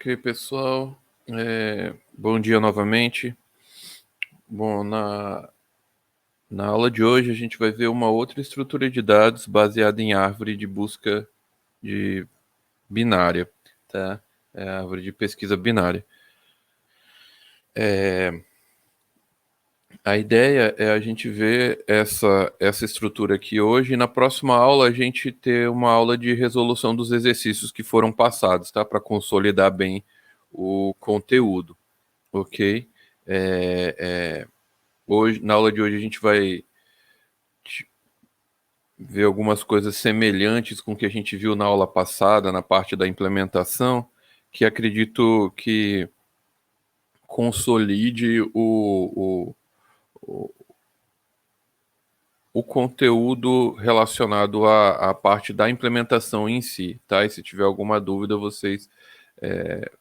Ok, pessoal. Bom dia novamente. Bom, na aula de hoje a gente vai ver uma outra estrutura de dados baseada em árvore de busca de binária, tá? É a árvore de pesquisa binária. A ideia é a gente ver essa estrutura aqui hoje e na próxima aula a gente ter uma aula de resolução dos exercícios que foram passados, tá? Para consolidar bem o conteúdo, ok? Hoje, na aula de hoje a gente vai ver algumas coisas semelhantes com o que a gente viu na aula passada, na parte da implementação, que acredito que consolide o conteúdo relacionado à parte da implementação em si, tá? E se tiver alguma dúvida, vocês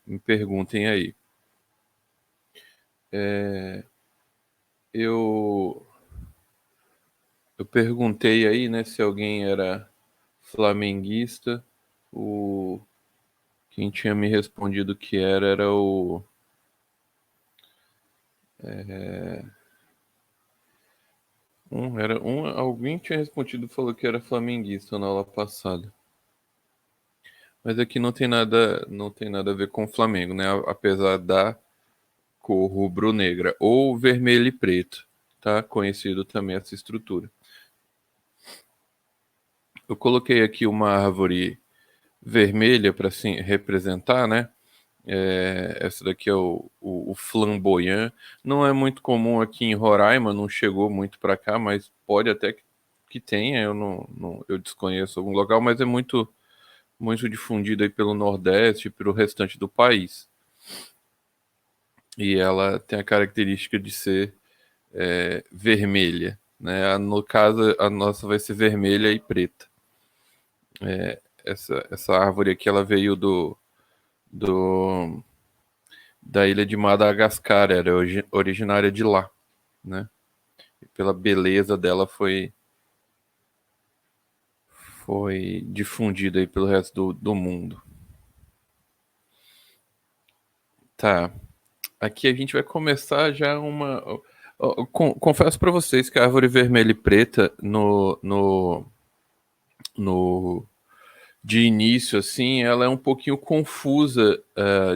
me perguntem aí. Eu perguntei aí, né, se alguém era flamenguista. Quem tinha me respondido que era o. Alguém tinha respondido, falou que era flamenguista na aula passada. Mas aqui não tem nada a ver com o Flamengo, né? Apesar da cor rubro-negra ou vermelho e preto, tá? Conhecido também essa estrutura. Eu coloquei aqui uma árvore vermelha para assim, representar, né? Essa daqui é o flamboyant. Não é muito comum aqui em Roraima, não chegou muito para cá, mas pode até que tenha. Eu desconheço algum local, mas é muito difundido aí pelo Nordeste e pelo restante do país. E ela tem a característica de ser vermelha, né? No caso, a nossa vai ser vermelha e preta. Essa árvore aqui, ela veio do da ilha de Madagascar, era originária de lá, né? E pela beleza dela foi difundida aí pelo resto do mundo. Tá. Aqui a gente vai começar já uma. Confesso para vocês que a árvore vermelha e preta no de início assim, ela é um pouquinho confusa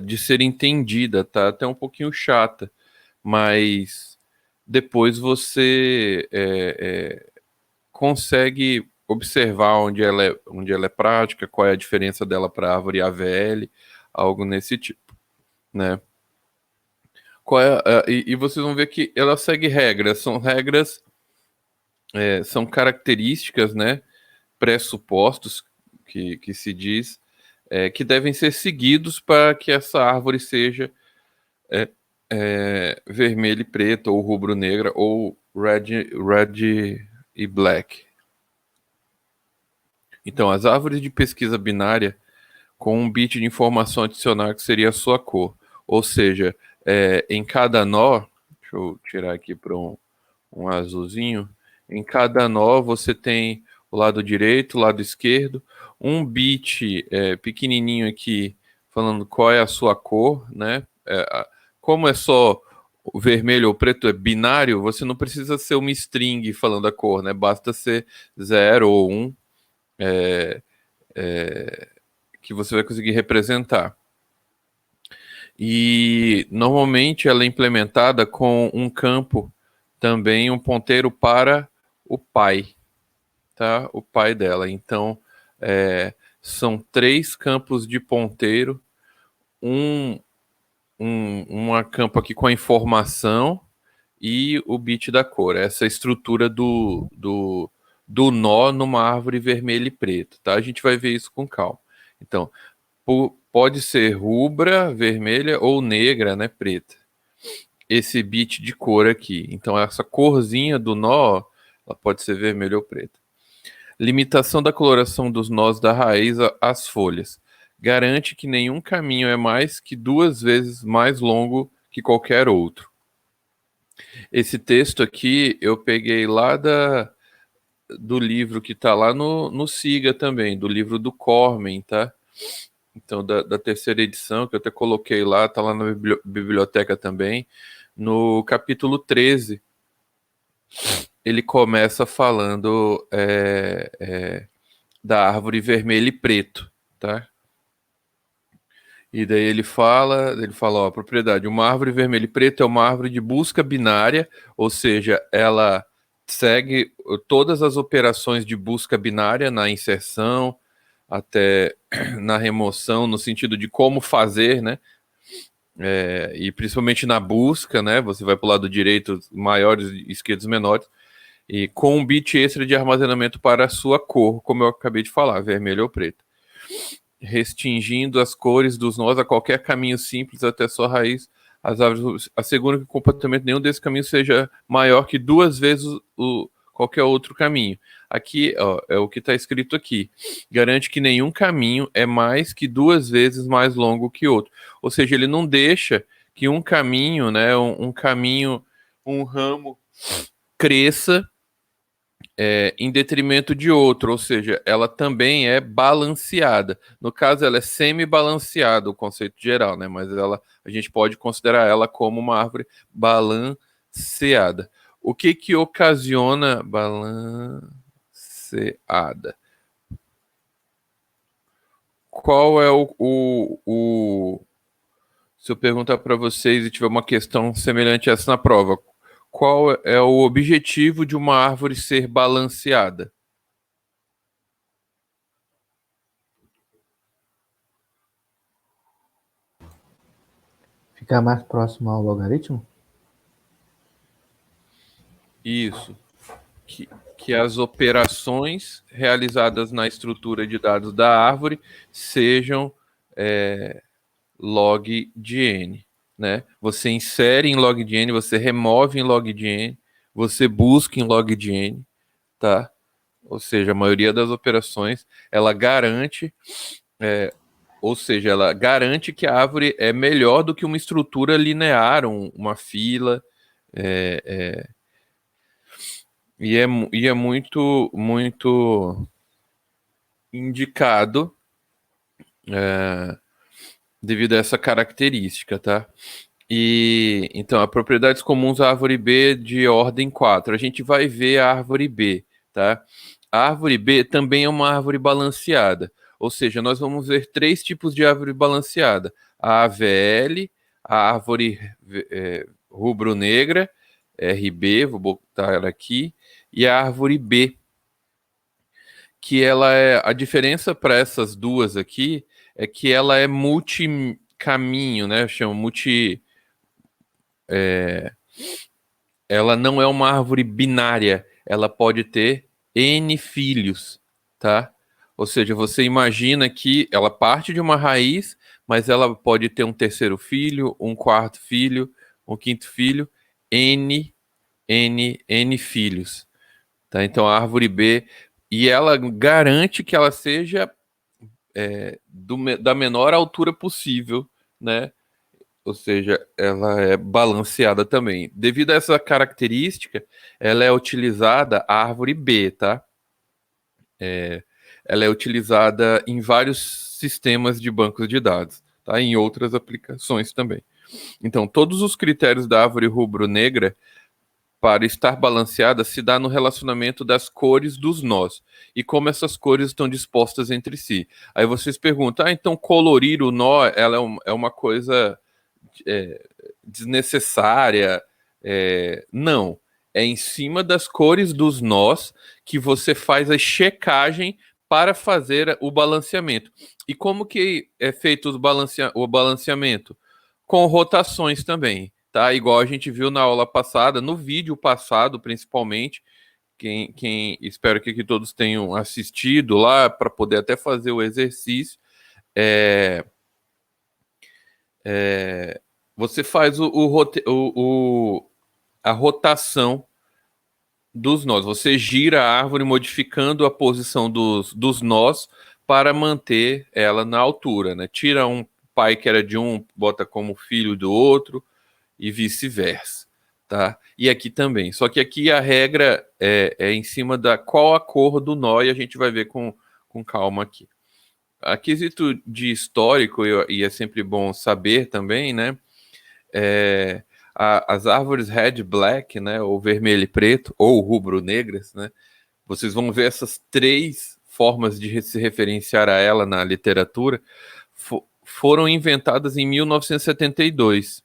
de ser entendida, tá? Até um pouquinho chata, mas depois você consegue observar onde ela é prática, qual é a diferença dela para a árvore AVL, algo nesse tipo, né? E vocês vão ver que ela segue regras, são características, né? Pressupostos que se diz que devem ser seguidos para que essa árvore seja vermelha e preta, ou rubro-negra, ou red e black. Então, as árvores de pesquisa binária com um bit de informação adicional que seria a sua cor. Ou seja, em cada nó, deixa eu tirar aqui para um azulzinho, em cada nó você tem o lado direito, o lado esquerdo, um bit pequenininho aqui falando qual é a sua cor, né? Como é só o vermelho ou preto, é binário, você não precisa ser uma string falando a cor, né? Basta ser 0 ou 1 que você vai conseguir representar. E normalmente ela é implementada com um campo também, um ponteiro para o pai, tá? O pai dela. Então, são 3 campos de ponteiro, uma campo aqui com a informação e o bit da cor. Essa é a estrutura do nó numa árvore vermelha e preta, tá? A gente vai ver isso com calma. Então, pode ser rubra, vermelha ou negra, né, preta. Esse bit de cor aqui. Então, essa corzinha do nó, ela pode ser vermelha ou preta. Limitação da coloração dos nós da raiz às folhas. Garante que nenhum caminho é mais que 2 vezes mais longo que qualquer outro. Esse texto aqui eu peguei lá do livro que está lá no SIGA também, do livro do Cormen, tá? Então, da terceira edição, que eu até coloquei lá, tá lá na biblioteca também, no capítulo 13, ele começa falando da árvore vermelho e preto, tá? E daí ele fala, ó, a propriedade, uma árvore vermelho e preto é uma árvore de busca binária, ou seja, ela segue todas as operações de busca binária na inserção, até na remoção, no sentido de como fazer, né? E principalmente na busca, né? Você vai para o lado direito maiores, esquerdos menores, e com um bit extra de armazenamento para a sua cor, como eu acabei de falar, vermelho ou preto, restringindo as cores dos nós a qualquer caminho simples até sua raiz. As árvores asseguram que o comportamento nenhum desses caminhos seja maior que 2 vezes qualquer outro caminho. Aqui, ó, é o que está escrito aqui. Garante que nenhum caminho é mais que 2 vezes mais longo que outro. Ou seja, ele não deixa que um caminho, né, um caminho, um ramo cresça em detrimento de outro, ou seja, ela também é balanceada. No caso, ela é semi-balanceada, o conceito geral, né? Mas a gente pode considerar ela como uma árvore balanceada. O que ocasiona balanceada? Qual é se eu perguntar para vocês e tiver uma questão semelhante a essa na prova, qual é o objetivo de uma árvore ser balanceada? Ficar mais próximo ao logaritmo? Isso. Que as operações realizadas na estrutura de dados da árvore sejam log de n, né? Você insere em log de n, você remove em log de n, você busca em log de n, tá? Ou seja, a maioria das operações ela garante, ou seja, ela garante que a árvore é melhor do que uma estrutura linear, uma fila, e é muito, muito indicado devido a essa característica, tá? E então, a propriedades comuns à árvore B de ordem 4. A gente vai ver a árvore B, tá? A árvore B também é uma árvore balanceada, ou seja, nós vamos ver 3 tipos de árvore balanceada: a AVL, a árvore rubro-negra, RB, vou botar ela aqui, e a árvore B, que ela é a diferença para essas duas aqui é que ela é multicaminho, né? Chama multi. Ela não é uma árvore binária, ela pode ter N filhos, tá? Ou seja, você imagina que ela parte de uma raiz, mas ela pode ter um terceiro filho, um quarto filho, um quinto filho, N filhos, tá? Então a árvore B, e ela garante que ela seja da menor altura possível, né? Ou seja, ela é balanceada também. Devido a essa característica, ela é utilizada a árvore B, tá? Ela é utilizada em vários sistemas de bancos de dados, tá? Em outras aplicações também. Então, todos os critérios da árvore rubro-negra para estar balanceada se dá no relacionamento das cores dos nós e como essas cores estão dispostas entre si. Aí vocês perguntam, então colorir o nó ela é uma coisa desnecessária? Não. É em cima das cores dos nós que você faz a checagem para fazer o balanceamento. E como que é feito o balanceamento? Com rotações também, tá? Igual a gente viu na aula passada, no vídeo passado, principalmente. Quem espero que todos tenham assistido lá para poder até fazer o exercício. Você faz a rotação dos nós. Você gira a árvore modificando a posição dos nós para manter ela na altura, né? Tira um pai que era de um, bota como filho do outro e vice-versa, tá? E aqui também. Só que aqui a regra é em cima da qual a cor do nó e a gente vai ver com calma aqui. aquisito de histórico, e é sempre bom saber também, né? As árvores red black, né? Ou vermelho e preto, ou rubro-negras, né? Vocês vão ver essas três formas de se referenciar a ela na literatura foram inventadas em 1972.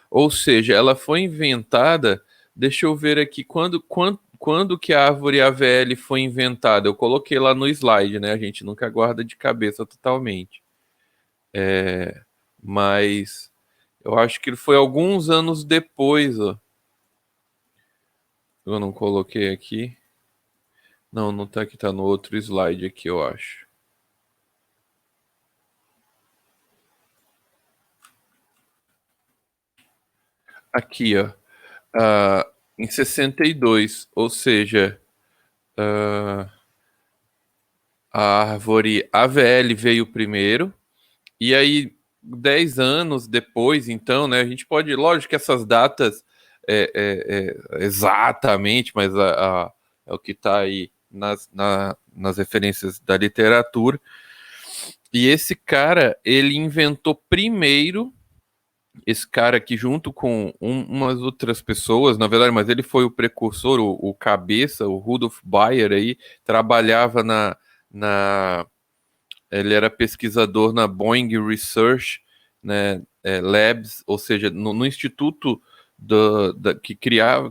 Ou seja, ela foi inventada. Deixa eu ver aqui quando que a árvore AVL foi inventada. Eu coloquei lá no slide, né? A gente nunca guarda de cabeça totalmente. Mas eu acho que foi alguns anos depois, ó. Eu não coloquei aqui. Não, não tá aqui, tá no outro slide aqui, eu acho. Aqui, ó. Em 62, ou seja, a árvore AVL veio primeiro, e aí 10 anos depois, então, né, a gente pode, lógico que essas datas exatamente, mas é o que está aí nas referências da literatura. E esse cara, ele inventou primeiro, esse cara aqui junto com umas outras pessoas, na verdade, mas ele foi o precursor, o cabeça, o Rudolf Bayer aí, trabalhava ele era pesquisador na Boeing Research, né, Labs, ou seja, no instituto que cria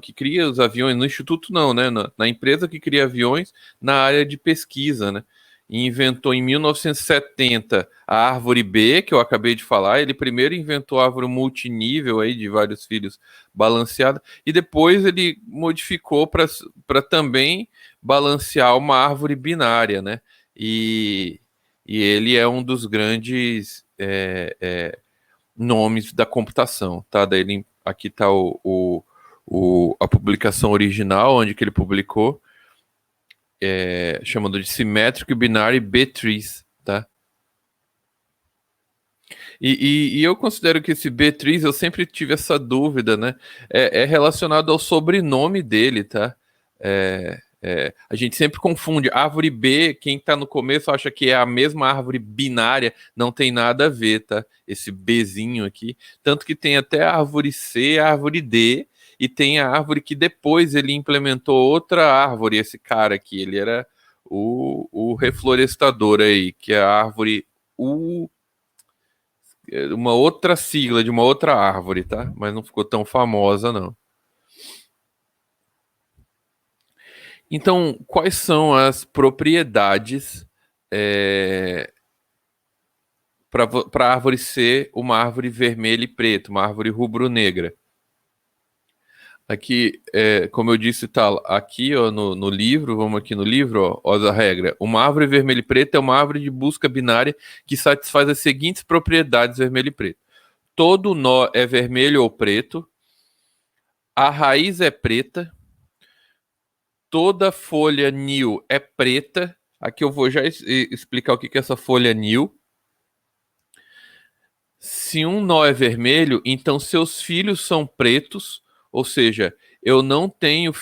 os aviões, no instituto não, né, na empresa que cria aviões, na área de pesquisa, né, e inventou em 1970 a árvore B, que eu acabei de falar. Ele primeiro inventou a árvore multinível aí de vários filhos balanceada, e depois ele modificou para também balancear uma árvore binária, né, e ele é um dos grandes nomes da computação, tá? Daí aqui está a publicação original, onde que ele publicou, chamando de Symmetric Binary B-Trees, tá? E eu considero que esse B-Trees, eu sempre tive essa dúvida, né? É relacionado ao sobrenome dele, tá? A gente sempre confunde árvore B, quem tá no começo acha que é a mesma árvore binária, não tem nada a ver, tá? Esse Bzinho aqui. Tanto que tem até a árvore C, a árvore D, e tem a árvore que depois ele implementou outra árvore, esse cara aqui, ele era o reflorestador aí, que é a árvore U, uma outra sigla de uma outra árvore, tá? Mas não ficou tão famosa, não. Então, quais são as propriedades para a árvore ser uma árvore vermelha e preta, uma árvore rubro-negra? Aqui, como eu disse, tá aqui ó, no livro, vamos aqui no livro, ó, a regra. Uma árvore vermelha e preta é uma árvore de busca binária que satisfaz as seguintes propriedades vermelho e preto. Todo nó é vermelho ou preto, a raiz é preta, toda folha nil é preta. Aqui eu vou já explicar o que é essa folha nil. Se um nó é vermelho, então seus filhos são pretos, ou seja, eu não tenho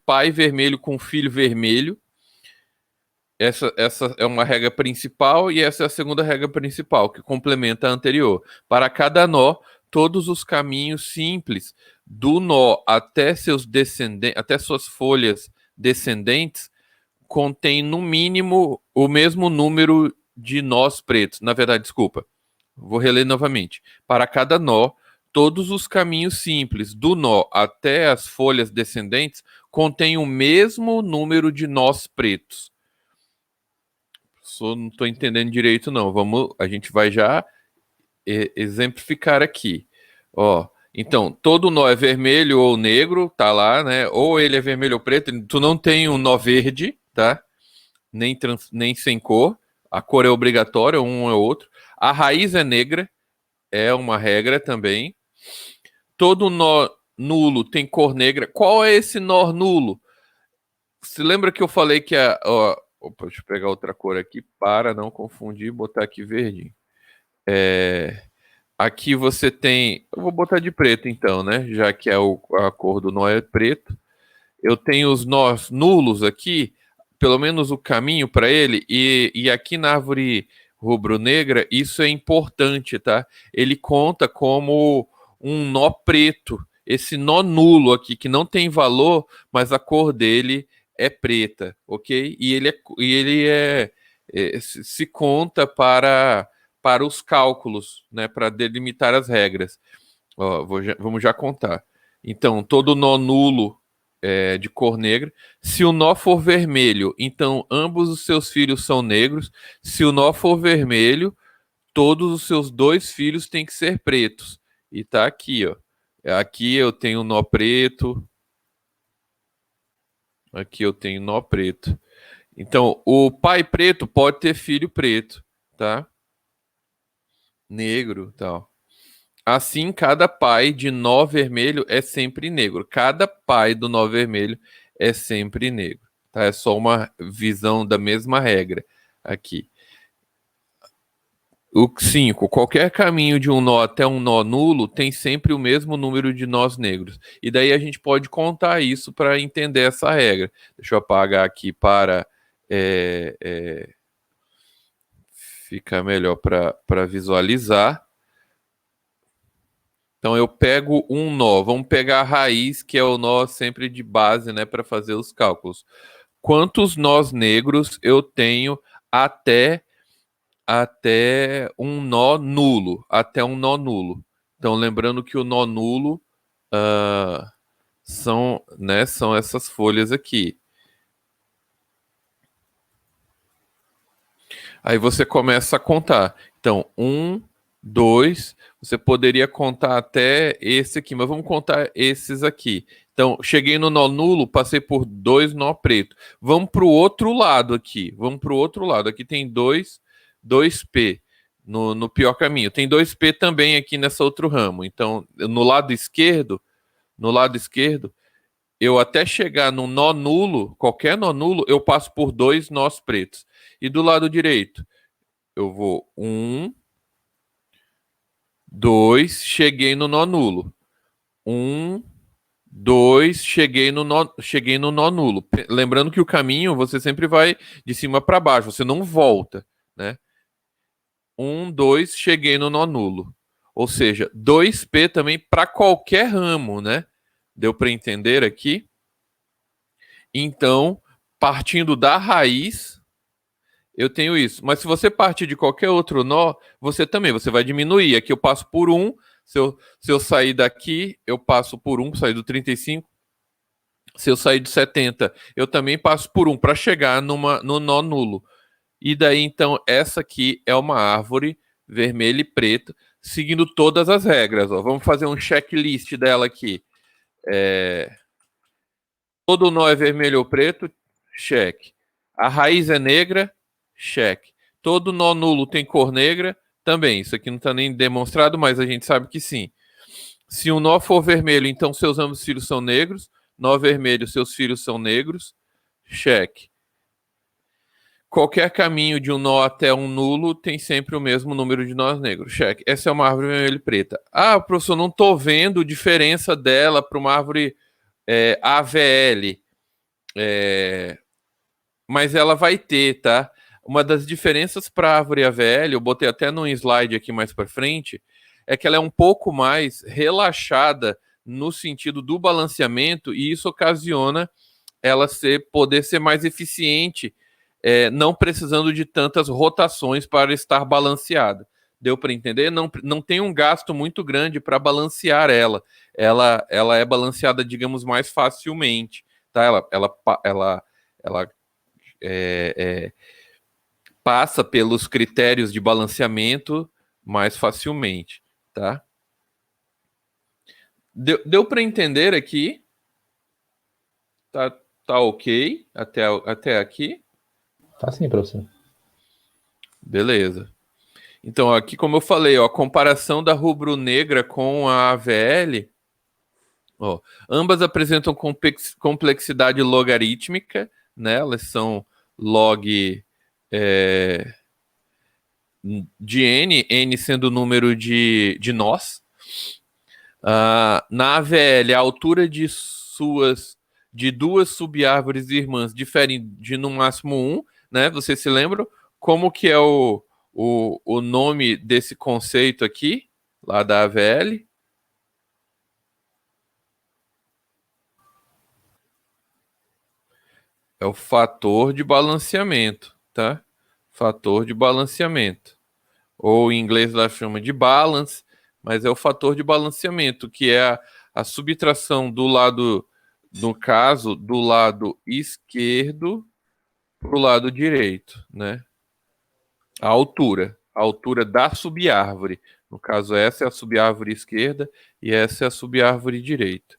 pai vermelho com filho vermelho. Essa é uma regra principal e essa é a segunda regra principal, que complementa a anterior. Para cada nó, todos os caminhos simples do nó até seus descendentes, até suas folhas descendentes, contém no mínimo o mesmo número de nós pretos. Na verdade, desculpa, vou reler novamente. Para cada nó, todos os caminhos simples do nó até as folhas descendentes contêm o mesmo número de nós pretos. Não estou entendendo direito, não. A gente vai já exemplificar aqui. Ó, então, todo nó é vermelho ou negro, tá lá, né? Ou ele é vermelho ou preto. Tu não tem um nó verde, tá? Nem sem cor. A cor é obrigatória, um é outro. A raiz é negra, é uma regra também. Todo nó nulo tem cor negra. Qual é esse nó nulo? Se lembra que eu falei que opa, deixa eu pegar outra cor aqui para não confundir, botar aqui verde. Aqui você tem. Eu vou botar de preto então, né? Já que a cor do nó é preto. Eu tenho os nós nulos aqui. pelo menos o caminho para ele, e aqui na árvore rubro-negra, isso é importante, tá? Ele conta como um nó preto, esse nó nulo aqui, que não tem valor, mas a cor dele é preta, ok? Se conta para os cálculos, né? Para delimitar as regras. Ó, vamos já contar. Então, todo nó nulo é de cor negra. Se o nó for vermelho, então ambos os seus filhos são negros. Se o nó for vermelho, todos os seus dois filhos têm que ser pretos. E tá aqui, ó. Aqui eu tenho nó preto. Aqui eu tenho nó preto. Então, o pai preto pode ter filho preto, tá? Negro, tal. Assim, cada pai de nó vermelho é sempre negro. Cada pai do nó vermelho é sempre negro. Tá? É só uma visão da mesma regra aqui. O 5. Qualquer caminho de um nó até um nó nulo tem sempre o mesmo número de nós negros. E daí a gente pode contar isso para entender essa regra. Deixa eu apagar aqui para ficar melhor para visualizar. Então eu pego um nó, vamos pegar a raiz, que é o nó sempre de base, né, para fazer os cálculos. Quantos nós negros eu tenho até um nó nulo, até um nó nulo. Então lembrando que o nó nulo são essas folhas aqui. Aí você começa a contar. Então, 1, 2, você poderia contar até esse aqui, mas vamos contar esses aqui. Então, cheguei no nó nulo, passei por 2 nó preto. Vamos para o outro lado aqui. Vamos para o outro lado. Aqui tem 2P no pior caminho. Tem 2P também aqui nessa outro ramo. Então, no lado esquerdo, eu até chegar no nó nulo, qualquer nó nulo, eu passo por 2 nós pretos. E do lado direito, eu vou 1, 2, cheguei no nó nulo. 1, 2, cheguei no nó nulo. Lembrando que o caminho você sempre vai de cima para baixo, você não volta, né? 1, 2, cheguei no nó nulo. Ou seja, 2P também para qualquer ramo, né? Deu para entender aqui? Então, partindo da raiz, eu tenho isso. Mas se você partir de qualquer outro nó, você vai diminuir. Aqui eu passo por 1. Se eu sair daqui, eu passo por 1, sair do 35. Se eu sair do 70, eu também passo por 1 para chegar no nó nulo. E daí, então, essa aqui é uma árvore vermelha e preta, seguindo todas as regras. Ó. Vamos fazer um checklist dela aqui. Todo nó é vermelho ou preto? Check. A raiz é negra? Check. Todo nó nulo tem cor negra? Também. Isso aqui não está nem demonstrado, mas a gente sabe que sim. Se um nó for vermelho, então seus ambos filhos são negros. Nó vermelho, seus filhos são negros. Check. Qualquer caminho de um nó até um nulo tem sempre o mesmo número de nós negros. Check. Essa é uma árvore vermelha e preta. Ah, professor, não estou vendo diferença dela para uma árvore AVL. Mas ela vai ter, tá? Uma das diferenças para a árvore AVL, eu botei até num slide aqui mais para frente, é que ela é um pouco mais relaxada no sentido do balanceamento e isso ocasiona ela poder ser mais eficiente, não precisando de tantas rotações para estar balanceada. Deu para entender? Não tem um gasto muito grande para balancear ela. Ela é balanceada, digamos, mais facilmente. Tá? Ela passa pelos critérios de balanceamento mais facilmente, tá? Deu para entender aqui? Tá ok até aqui? Tá sim, professor. Beleza. Então, aqui, como eu falei, ó, a comparação da rubro-negra com a AVL, ó, ambas apresentam complexidade logarítmica, né? Elas são log de n sendo o número de nós. Na AVL, a altura de suas de duas subárvores irmãs diferem de no máximo um, né? Vocês se lembram? Como que é o nome desse conceito aqui, lá da AVL? É o fator de balanceamento, tá? Fator de balanceamento. Ou em inglês ela chama de balance, mas é o fator de balanceamento, que é a subtração do lado, no caso, do lado esquerdo para o lado direito, né? A altura da subárvore. No caso, essa é a subárvore esquerda e essa é a subárvore direita.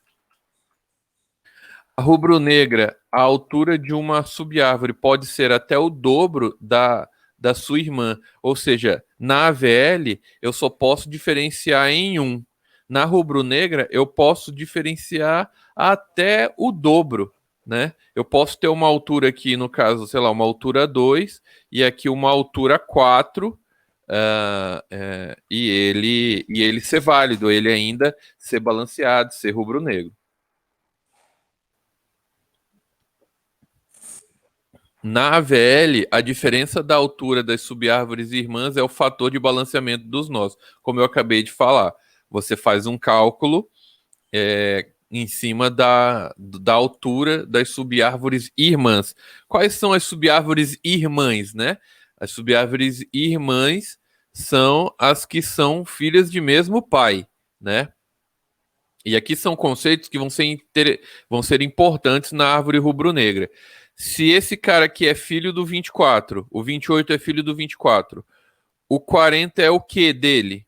A rubro-negra, a altura de uma subárvore pode ser até o dobro da sua irmã. Ou seja, na AVL eu só posso diferenciar em um. Na rubro-negra eu posso diferenciar até o dobro, né? Eu posso ter uma altura aqui, no caso, sei lá, uma altura 2 e aqui uma altura 4, e ele ser válido, ele ainda ser balanceado, ser rubro-negro. Na AVL, a diferença da altura das subárvores irmãs é o fator de balanceamento dos nós, como eu acabei de falar. Você faz um cálculo em cima da altura das subárvores irmãs. Quais são as subárvores irmãs, né? As subárvores irmãs são as que são filhas de mesmo pai, né? E aqui são conceitos que vão ser importantes na árvore rubro-negra. Se esse cara aqui é filho do 24, o 28 é filho do 24, o 40 é o que dele?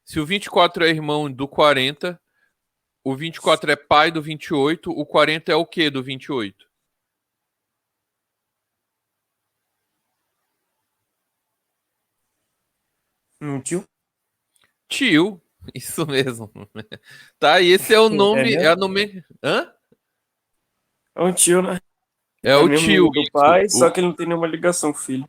Se o 24 é irmão do 40, o 24 é pai do 28, o 40 é o que do 28? Um tio? Tio, isso mesmo. Tá, e esse é o É nome, é a mesmo? nome... Hã? É um tio, né? É É o mesmo tio, nome do isso. pai, só que ele não tem nenhuma ligação com o filho.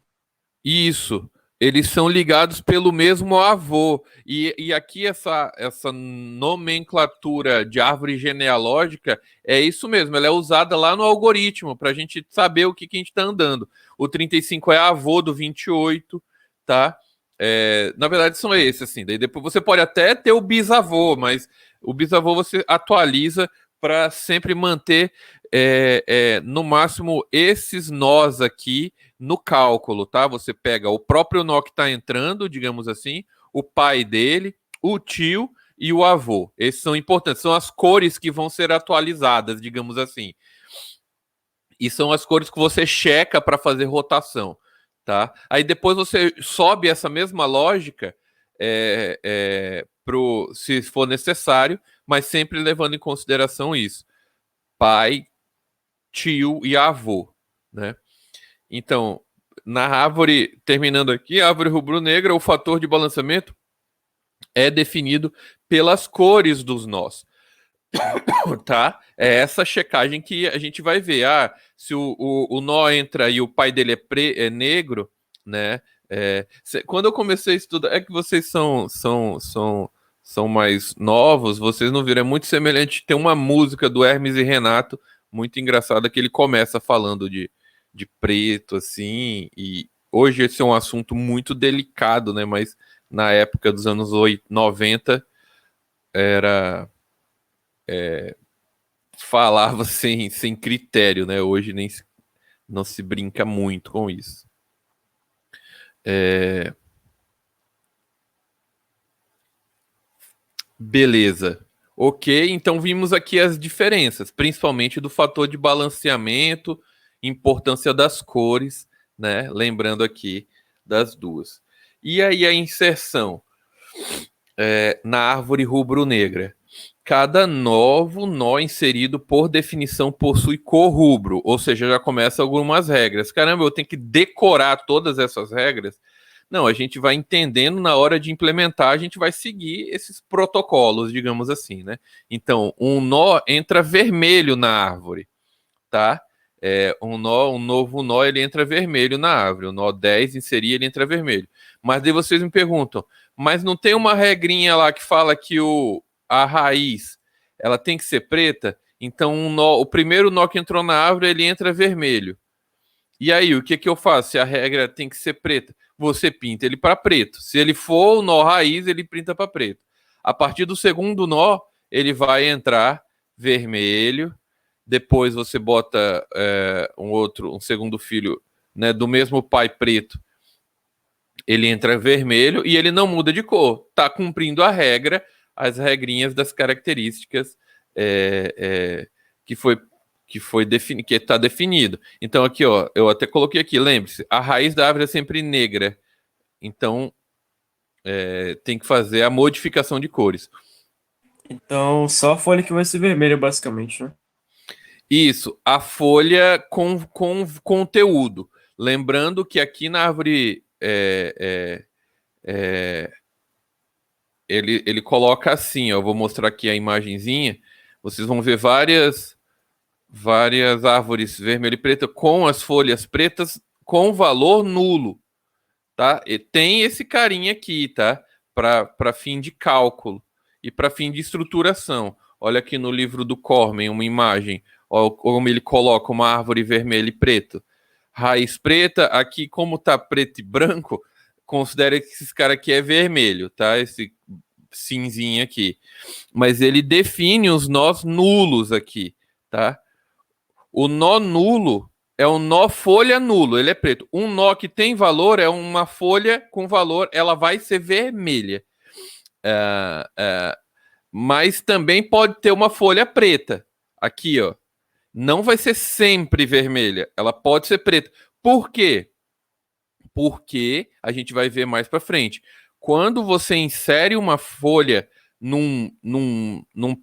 Isso. Eles são ligados pelo mesmo avô. E aqui essa nomenclatura de árvore genealógica é isso mesmo. Ela é usada lá no algoritmo para a gente saber o que a gente está andando. O 35 é avô do 28, tá? Na verdade, são esses, assim. Daí depois você pode até ter o bisavô, mas o bisavô você atualiza para sempre manter no máximo esses nós aqui no cálculo, tá? Você pega o próprio nó que está entrando, digamos assim, o pai dele, o tio e o avô. Esses são importantes, são as cores que vão ser atualizadas, digamos assim. E são as cores que você checa para fazer rotação, tá? Aí depois você sobe essa mesma lógica se for necessário, mas sempre levando em consideração isso: pai, tio e avô, né? Então, na árvore, terminando aqui, a árvore rubro-negra, o fator de balanceamento é definido pelas cores dos nós, tá? É essa checagem que a gente vai ver. Se o nó entra e o pai dele é negro, né? Quando eu comecei a estudar, é que vocês são mais novos, vocês não viram, é muito semelhante. Tem uma música do Hermes e Renato, muito engraçada, que ele começa falando de preto, assim, e hoje esse é um assunto muito delicado, né? Mas na época dos anos 90 era falava sem critério, né? Hoje nem não se brinca muito com isso. Beleza. Ok, então vimos aqui as diferenças, principalmente do fator de balanceamento, importância das cores, né? Lembrando aqui das duas. E aí a inserção na árvore rubro-negra. Cada novo nó inserido, por definição, possui cor rubro, ou seja, já começa algumas regras. Caramba, eu tenho que decorar todas essas regras? Não, a gente vai entendendo na hora de implementar, a gente vai seguir esses protocolos, digamos assim, né? Então, um nó entra vermelho na árvore, tá? Um novo nó, ele entra vermelho na árvore. O nó 10 inserir, ele entra vermelho. Mas daí vocês me perguntam, mas não tem uma regrinha lá que fala que a raiz ela tem que ser preta? Então o primeiro nó que entrou na árvore, ele entra vermelho. E aí, o que eu faço? Se a regra tem que ser preta, você pinta ele para preto. Se ele for o nó raiz, ele pinta para preto. A partir do segundo nó, ele vai entrar vermelho. Depois você bota um segundo filho, né, do mesmo pai preto. Ele entra vermelho e ele não muda de cor. Tá cumprindo a regra, as regrinhas das características que está definido. Então aqui, ó, eu até coloquei aqui, lembre-se, a raiz da árvore é sempre negra. Então tem que fazer a modificação de cores. Então, só a folha que vai ser vermelha, basicamente, né? Isso, a folha com conteúdo. Lembrando que aqui na árvore ele coloca assim, ó, eu vou mostrar aqui a imagenzinha. Vocês vão ver várias árvores vermelho e preta com as folhas pretas com valor nulo, tá? E tem esse carinha aqui, tá? Para fim de cálculo e para fim de estruturação. Olha aqui no livro do Cormen uma imagem, ó, como ele coloca uma árvore vermelha e preta. Raiz preta, aqui como tá preto e branco, considera que esse cara aqui é vermelho, tá? Esse cinzinho aqui. Mas ele define os nós nulos aqui, tá? O nó nulo é um nó folha nulo, ele é preto. Um nó que tem valor é uma folha com valor, ela vai ser vermelha. Mas também pode ter uma folha preta. Aqui, ó. Não vai ser sempre vermelha, ela pode ser preta. Por quê? Porque a gente vai ver mais para frente. Quando você insere uma folha num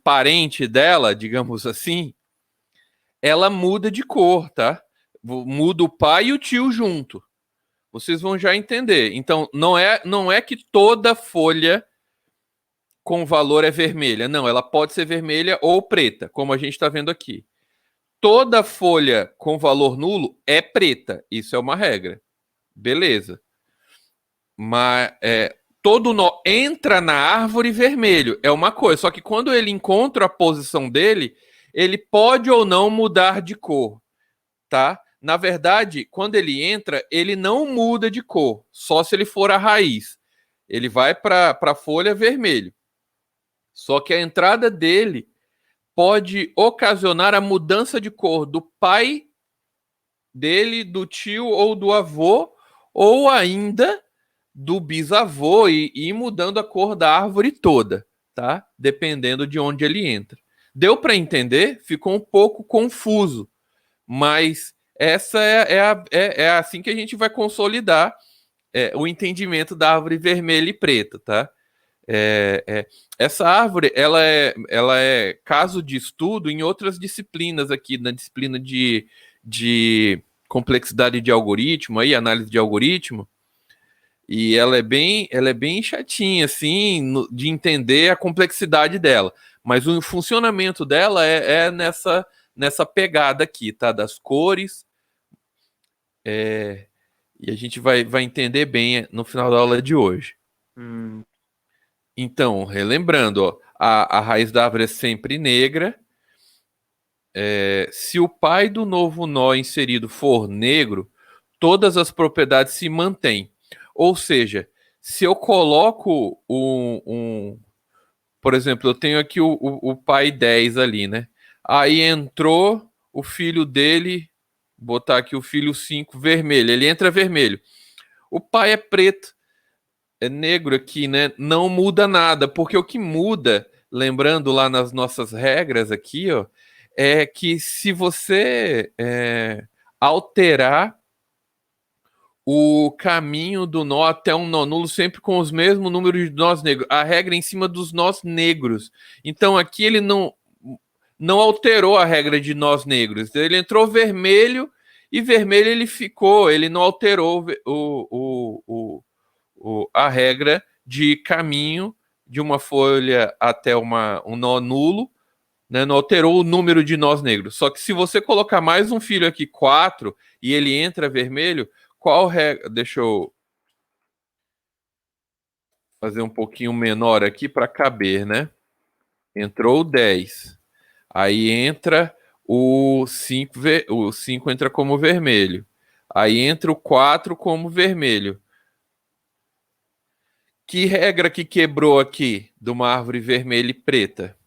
parente dela, digamos assim, ela muda de cor, tá? Muda o pai e o tio junto. Vocês vão já entender. Então, não é que toda folha com valor é vermelha. Não, ela pode ser vermelha ou preta, como a gente está vendo aqui. Toda folha com valor nulo é preta. Isso é uma regra. Beleza. Mas todo nó entra na árvore vermelho. É uma coisa. Só que quando ele encontra a posição dele, ele pode ou não mudar de cor, tá? Na verdade, quando ele entra, ele não muda de cor, só se ele for a raiz. Ele vai para a folha vermelho. Só que a entrada dele pode ocasionar a mudança de cor do pai dele, do tio ou do avô, ou ainda do bisavô e ir mudando a cor da árvore toda, tá? Dependendo de onde ele entra. Deu para entender? Ficou um pouco confuso, mas essa é assim que a gente vai consolidar o entendimento da árvore vermelha e preta, tá? Essa árvore ela é caso de estudo em outras disciplinas aqui, na disciplina de complexidade de algoritmo, aí, análise de algoritmo, e ela é bem chatinha, assim, de entender a complexidade dela. Mas o funcionamento dela é nessa pegada aqui, tá? Das cores. E a gente vai entender bem no final da aula de hoje. Então, relembrando, ó, a raiz da árvore é sempre negra. Se o pai do novo nó inserido for negro, todas as propriedades se mantêm. Ou seja, se eu coloco por exemplo, eu tenho aqui o pai 10 ali, né? Aí entrou o filho dele, botar aqui o filho 5 vermelho, ele entra vermelho. O pai é preto, é negro aqui, né? Não muda nada, porque o que muda, lembrando lá nas nossas regras aqui, ó, é que se você alterar o caminho do nó até um nó nulo sempre com os mesmos números de nós negros. A regra é em cima dos nós negros. Então aqui ele não alterou a regra de nós negros. Ele entrou vermelho e vermelho ele ficou. Ele não alterou a regra de caminho de uma folha até um nó nulo, né? Não alterou o número de nós negros. Só que se você colocar mais um filho aqui, 4, e ele entra vermelho, qual regra? Deixa eu fazer um pouquinho menor aqui para caber, né? Entrou 10. Aí entra o 5, o 5 entra como vermelho. Aí entra o 4 como vermelho. Que regra que quebrou aqui de uma árvore vermelha e preta?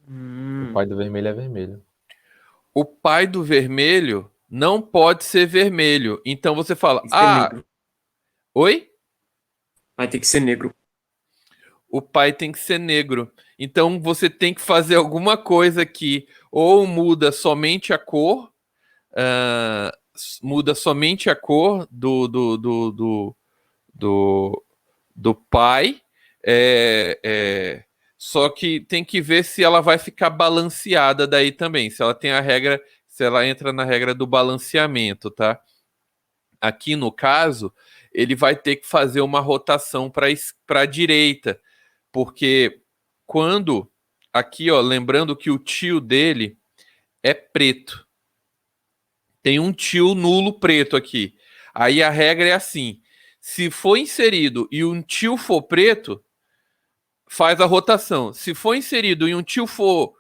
O pai do vermelho é vermelho. O pai do vermelho não pode ser vermelho. Então você fala, Tem que ser negro. oi? Vai ter que ser negro. O pai tem que ser negro. Então você tem que fazer alguma coisa aqui. Ou muda somente a cor, muda somente a cor do pai. Só que tem que ver se ela vai ficar balanceada daí também. Se ela tem a regra, se ela entra na regra do balanceamento, tá? Aqui no caso, ele vai ter que fazer uma rotação para a direita, porque quando aqui, ó, lembrando que o tio dele é preto, tem um tio nulo preto aqui. Aí a regra é assim: se for inserido e um tio for preto, faz a rotação. Se for inserido e um tio for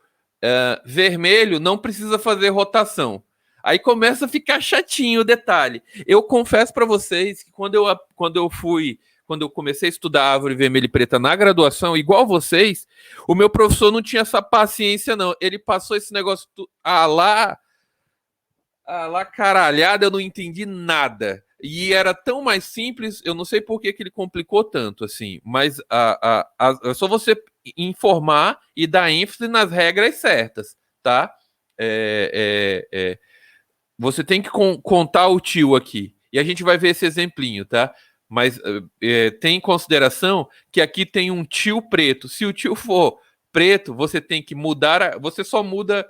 vermelho, não precisa fazer rotação. Aí começa a ficar chatinho o detalhe. Eu confesso para vocês que quando eu comecei a estudar árvore vermelha e preta na graduação, igual vocês, o meu professor não tinha essa paciência, não. Ele passou esse negócio lá caralhada, eu não entendi nada. E era tão mais simples, eu não sei por que ele complicou tanto, assim. Mas é só você informar e dar ênfase nas regras certas, tá? Você tem que contar o tio aqui. E a gente vai ver esse exemplinho, tá? Mas tem em consideração que aqui tem um tio preto. Se o tio for preto, você tem que mudar. Você só muda.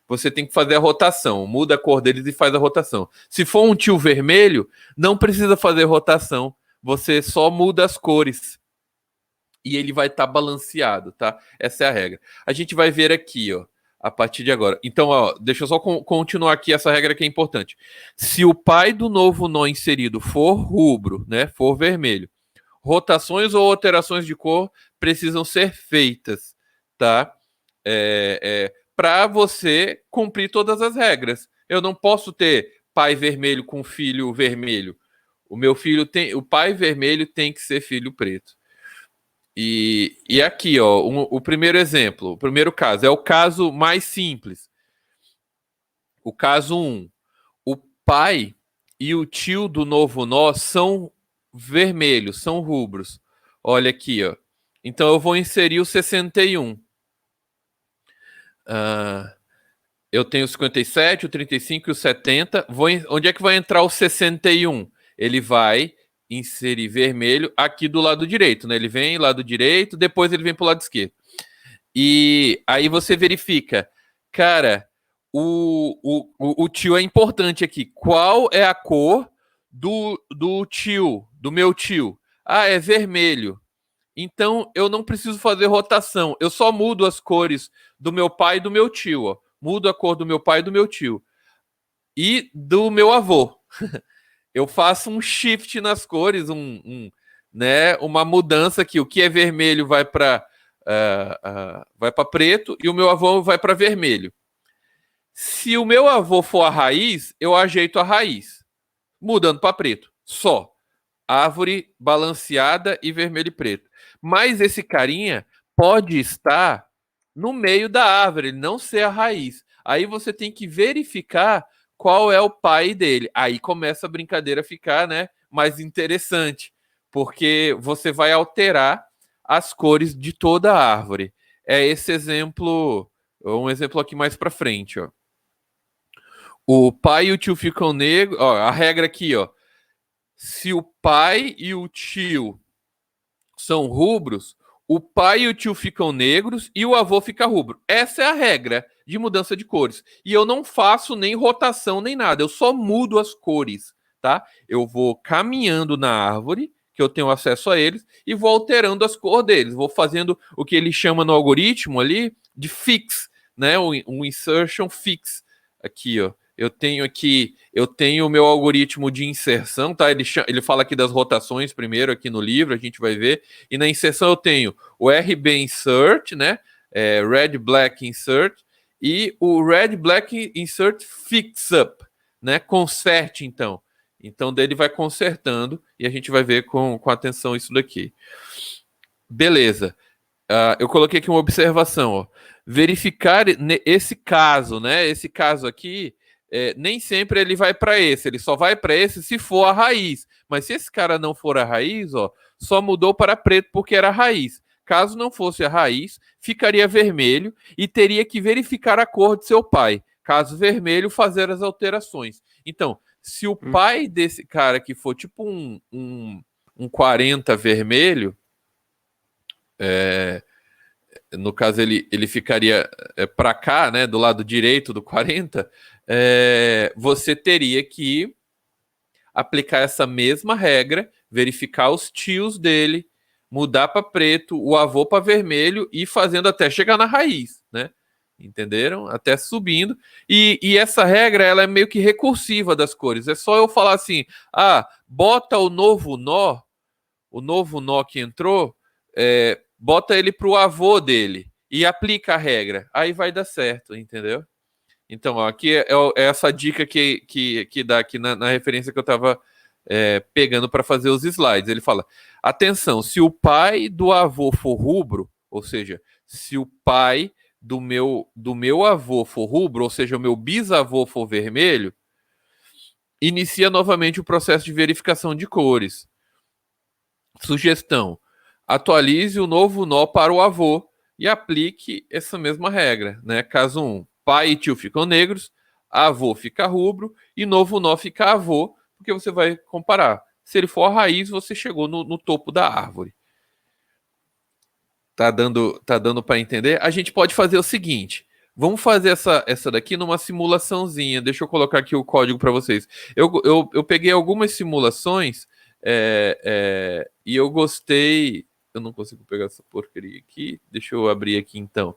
Você tem que fazer a rotação. Muda a cor deles e faz a rotação. Se for um tio vermelho, não precisa fazer rotação. Você só muda as cores. E ele vai estar balanceado, tá? Essa é a regra. A gente vai ver aqui, ó, a partir de agora. Então, ó, deixa eu só continuar aqui essa regra que é importante. Se o pai do novo nó inserido for rubro, né, for vermelho, rotações ou alterações de cor precisam ser feitas, tá? Para você cumprir todas as regras. Eu não posso ter pai vermelho com filho vermelho. O pai vermelho tem que ser filho preto. E aqui, ó, o primeiro exemplo, o primeiro caso, é o caso mais simples. O caso 1. O pai e o tio do novo nó são vermelhos, são rubros. Olha aqui, ó. Então eu vou inserir o 61. Eu tenho o 57, o 35 e o 70. Onde é que vai entrar o 61? Ele vai inserir vermelho aqui do lado direito, né? Ele vem lado direito, depois ele vem para o lado esquerdo. E aí você verifica, cara, o tio é importante aqui. Qual é a cor do tio, do meu tio? É vermelho. Então eu não preciso fazer rotação. Eu só mudo as cores do meu pai e do meu tio. Ó. Mudo a cor do meu pai e do meu tio. E do meu avô. Eu faço um shift nas cores, né, uma mudança aqui. O que é vermelho vai para preto e o meu avô vai para vermelho. Se o meu avô for a raiz, eu ajeito a raiz, mudando para preto. Só. Árvore balanceada e vermelho e preto. Mas esse carinha pode estar no meio da árvore, não ser a raiz. Aí você tem que verificar qual é o pai dele. Aí começa a brincadeira a ficar, né, mais interessante, porque você vai alterar as cores de toda a árvore. É esse exemplo, um exemplo aqui mais para frente, ó. O pai e o tio ficam negros, ó, a regra aqui, ó. Se o pai e o tio são rubros, o pai e o tio ficam negros e o avô fica rubro. Essa é a regra de mudança de cores. E eu não faço nem rotação nem nada, eu só mudo as cores, tá? Eu vou caminhando na árvore, que eu tenho acesso a eles, e vou alterando as cores deles. Vou fazendo o que ele chama no algoritmo ali de fix, né? Um insertion fix. Aqui, ó. eu tenho o meu algoritmo de inserção, tá? Ele fala aqui das rotações primeiro aqui no livro, a gente vai ver. E na inserção eu tenho o RB Insert, né? Red Black Insert e o Red Black Insert Fix Up, né? Conserte, então. Então, dele vai consertando e a gente vai ver com atenção isso daqui. Beleza. Eu coloquei aqui uma observação, ó. Verificar esse caso, né? Esse caso aqui, nem sempre ele vai para esse. Ele só vai para esse se for a raiz. Mas se esse cara não for a raiz, ó, só mudou para preto porque era a raiz. Caso não fosse a raiz, ficaria vermelho e teria que verificar a cor de seu pai. Caso vermelho, fazer as alterações. Então, se o pai desse cara que for tipo um 40 vermelho, no caso ele ficaria para cá, né, do lado direito do 40, você teria que aplicar essa mesma regra, verificar os tios dele, mudar para preto, o avô para vermelho e fazendo até chegar na raiz, né? Entenderam? Até subindo. E essa regra, ela é meio que recursiva das cores. É só eu falar assim, bota o novo nó que entrou, bota ele pro avô dele e aplica a regra. Aí vai dar certo, entendeu? Então, ó, aqui é essa dica que dá aqui na referência que eu estava pegando para fazer os slides. Ele fala, atenção, se o pai do avô for rubro, ou seja, se o pai do meu avô for rubro, ou seja, o meu bisavô for vermelho, inicia novamente o processo de verificação de cores. Sugestão, atualize o novo nó para o avô e aplique essa mesma regra, né? Caso 1, pai e tio ficam negros, avô fica rubro e novo nó fica avô, porque você vai comparar. Se ele for a raiz, você chegou no topo da árvore. Tá dando para entender? A gente pode fazer o seguinte, vamos fazer essa daqui numa simulaçãozinha. Deixa eu colocar aqui o código para vocês. Eu peguei algumas simulações e eu gostei. Eu não consigo pegar essa porcaria aqui. Deixa eu abrir aqui então.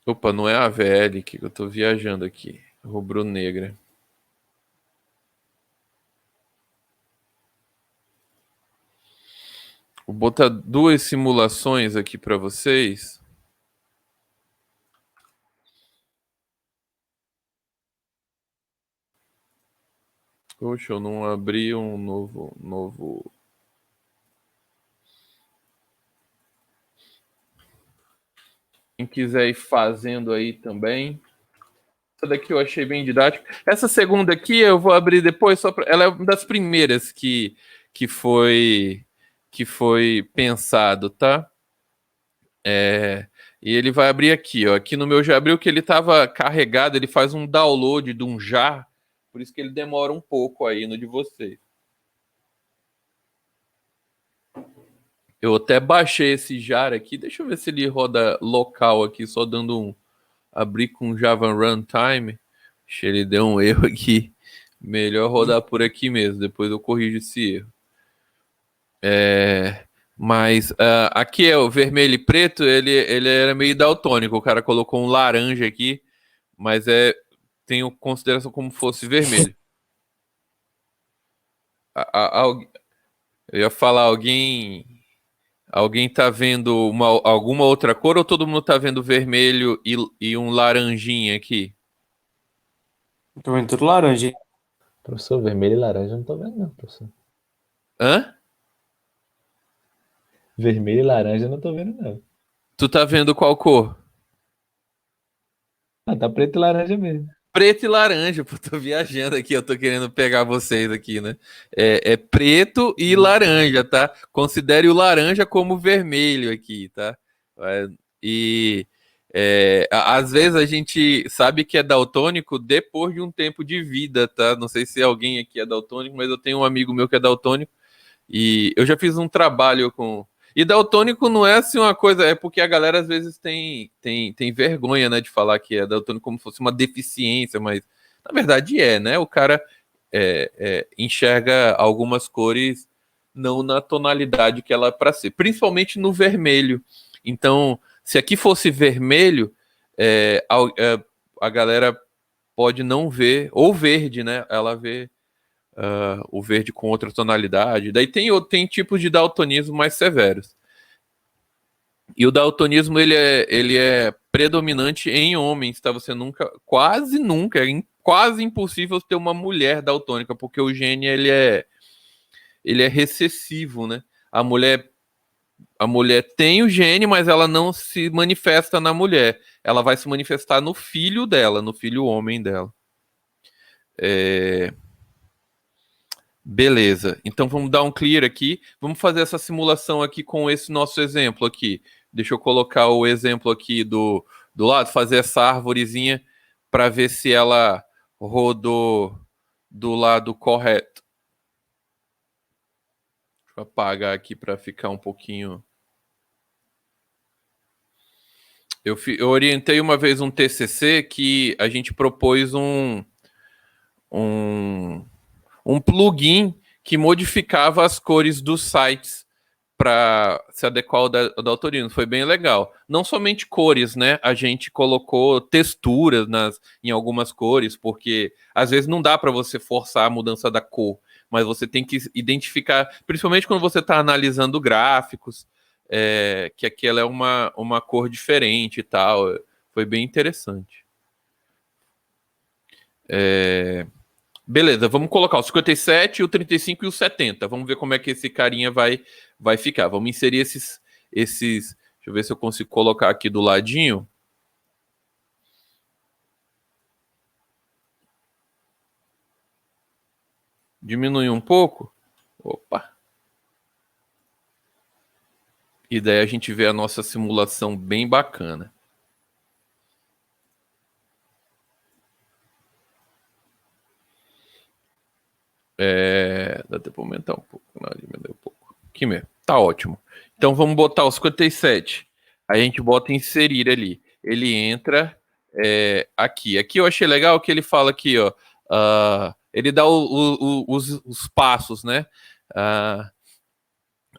Opa, não é a AVL que eu tô viajando aqui. Rubro-negra. Vou botar 2 simulações aqui para vocês. Poxa, eu não abri um novo. Quem quiser ir fazendo aí também. Essa daqui eu achei bem didática. Essa segunda aqui eu vou abrir depois, ela é uma das primeiras que foi pensado, tá? E ele vai abrir aqui, ó. Aqui no meu já abriu que ele estava carregado, ele faz um download de um jar, por isso que ele demora um pouco aí no de vocês. Eu até baixei esse jar aqui, deixa eu ver se ele roda local aqui, só dando abrir com Java Runtime. Ele deu um erro aqui. Melhor rodar por aqui mesmo. Depois eu corrijo esse erro. Mas aqui é o vermelho e preto. Ele era meio daltônico. O cara colocou um laranja aqui. Mas tenho consideração como fosse vermelho. Eu ia falar, alguém tá vendo alguma outra cor ou todo mundo tá vendo vermelho e um laranjinha aqui? Tô vendo tudo laranja. Professor, vermelho e laranja eu não tô vendo não, professor. Hã? Vermelho e laranja eu não tô vendo não. Tu tá vendo qual cor? Tá preto e laranja mesmo. Preto e laranja, pô, tô viajando aqui, eu tô querendo pegar vocês aqui, né? É preto e laranja, tá? Considere o laranja como vermelho aqui, tá? Às vezes a gente sabe que é daltônico depois de um tempo de vida, tá? Não sei se alguém aqui é daltônico, mas eu tenho um amigo meu que é daltônico e eu já fiz um trabalho com... E daltônico não é assim uma coisa, é porque a galera às vezes tem vergonha, né, de falar que é daltônico como se fosse uma deficiência, mas na verdade né? O cara enxerga algumas cores não na tonalidade que ela é para ser, principalmente no vermelho. Então, se aqui fosse vermelho, a galera pode não ver, ou verde, né? Ela vê o verde com outra tonalidade. Daí tem tipos de daltonismo mais severos. E o daltonismo ele é predominante em homens, tá? Você quase nunca, quase impossível ter uma mulher daltônica, porque o gene ele é recessivo, né? A mulher tem o gene, mas ela não se manifesta na mulher. Ela vai se manifestar no filho dela, no filho homem dela. Beleza. Então vamos dar um clear aqui. Vamos fazer essa simulação aqui com esse nosso exemplo aqui. Deixa eu colocar o exemplo aqui do lado, fazer essa árvorezinha para ver se ela rodou do lado correto. Deixa eu apagar aqui para ficar um pouquinho. Eu orientei uma vez um TCC que a gente propôs um plugin que modificava as cores dos sites para se adequar ao daltonismo. Foi bem legal. Não somente cores, né? A gente colocou texturas em algumas cores, porque às vezes não dá para você forçar a mudança da cor, mas você tem que identificar, principalmente quando você está analisando gráficos, que aquela é uma cor diferente e tal. Foi bem interessante. Beleza, vamos colocar o 57, o 35 e o 70. Vamos ver como é que esse carinha vai ficar. Vamos inserir esses. Deixa eu ver se eu consigo colocar aqui do ladinho. Diminuir um pouco. Opa. E daí a gente vê a nossa simulação bem bacana. Dá até para aumentar um pouco. Não, diminuir um pouco. Aqui mesmo. Tá ótimo. Então vamos botar o 57. A gente bota inserir ali. Ele entra aqui. Aqui eu achei legal que ele fala aqui, ó. Ele dá os passos, né? A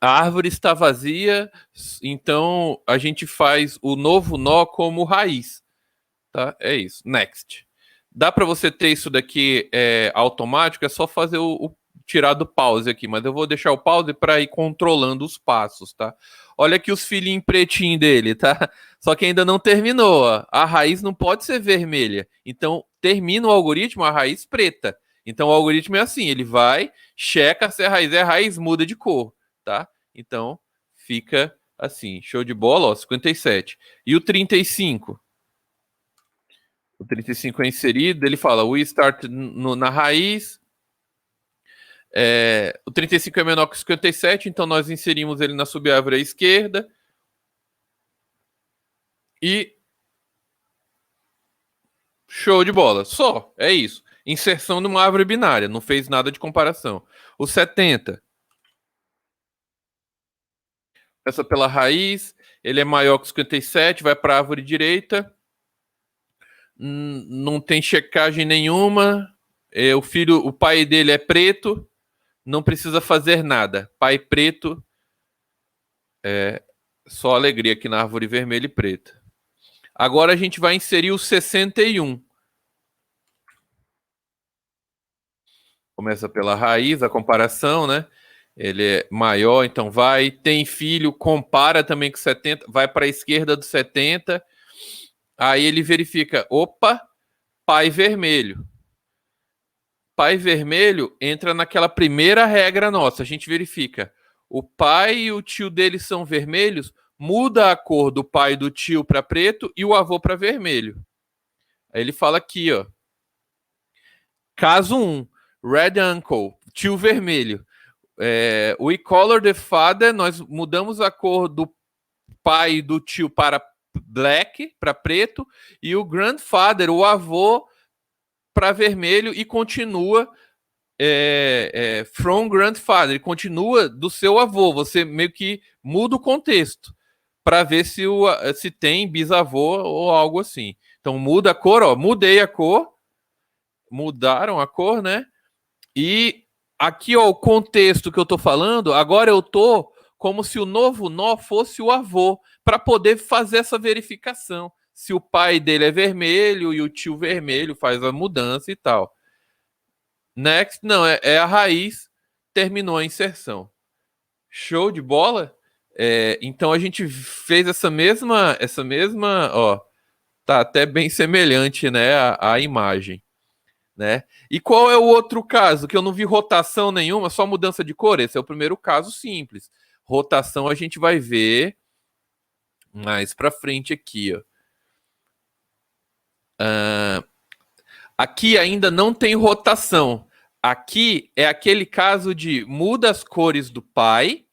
árvore está vazia, então a gente faz o novo nó como raiz. Tá? É isso. Next. Dá para você ter isso daqui automático, é só fazer tirar do pause aqui, mas eu vou deixar o pause para ir controlando os passos, tá? Olha aqui os filhinhos pretinhos dele, tá? Só que ainda não terminou, ó. A raiz não pode ser vermelha. Então, termina o algoritmo a raiz preta. Então, o algoritmo é assim, ele vai, checa se a raiz, muda de cor, tá? Então, fica assim, show de bola, ó, 57. E o 35? O 35 é inserido, ele fala, we start na raiz. O 35 é menor que o 57, então nós inserimos ele na subárvore à esquerda. E show de bola. Só, é isso. Inserção numa árvore binária, não fez nada de comparação. O 70. Começa pela raiz, ele é maior que o 57, vai para a árvore direita. Não tem checagem nenhuma. O pai dele é preto. Não precisa fazer nada. Pai preto. Só alegria aqui na árvore vermelha e preta. Agora a gente vai inserir o 61. Começa pela raiz, a comparação, né? Ele é maior, então vai. Tem filho, compara também com 70. Vai para a esquerda do 70. Aí ele verifica, opa, pai vermelho. Pai vermelho entra naquela primeira regra nossa. A gente verifica. O pai e o tio dele são vermelhos, muda a cor do pai e do tio para preto e o avô para vermelho. Aí ele fala aqui, ó. Caso 1, red uncle, tio vermelho. We color the father, nós mudamos a cor do pai e do tio para black, para preto, e o grandfather, o avô, para vermelho e continua from grandfather, continua do seu avô. Você meio que muda o contexto para ver se tem bisavô ou algo assim. Então muda a cor, ó, mudei a cor, mudaram a cor, né? E aqui, ó, o contexto que eu tô falando, agora eu tô como se o novo nó fosse o avô, para poder fazer essa verificação. Se o pai dele é vermelho e o tio vermelho faz a mudança e tal. Next, não, é a raiz, terminou a inserção. Show de bola? Então a gente fez essa mesma, ó, tá até bem semelhante, né, a imagem, né? E qual é o outro caso que eu não vi rotação nenhuma, só mudança de cor? Esse é o primeiro caso simples. Rotação a gente vai ver mais para frente aqui, ó. Aqui ainda não tem rotação. Aqui é aquele caso de muda as cores do pai,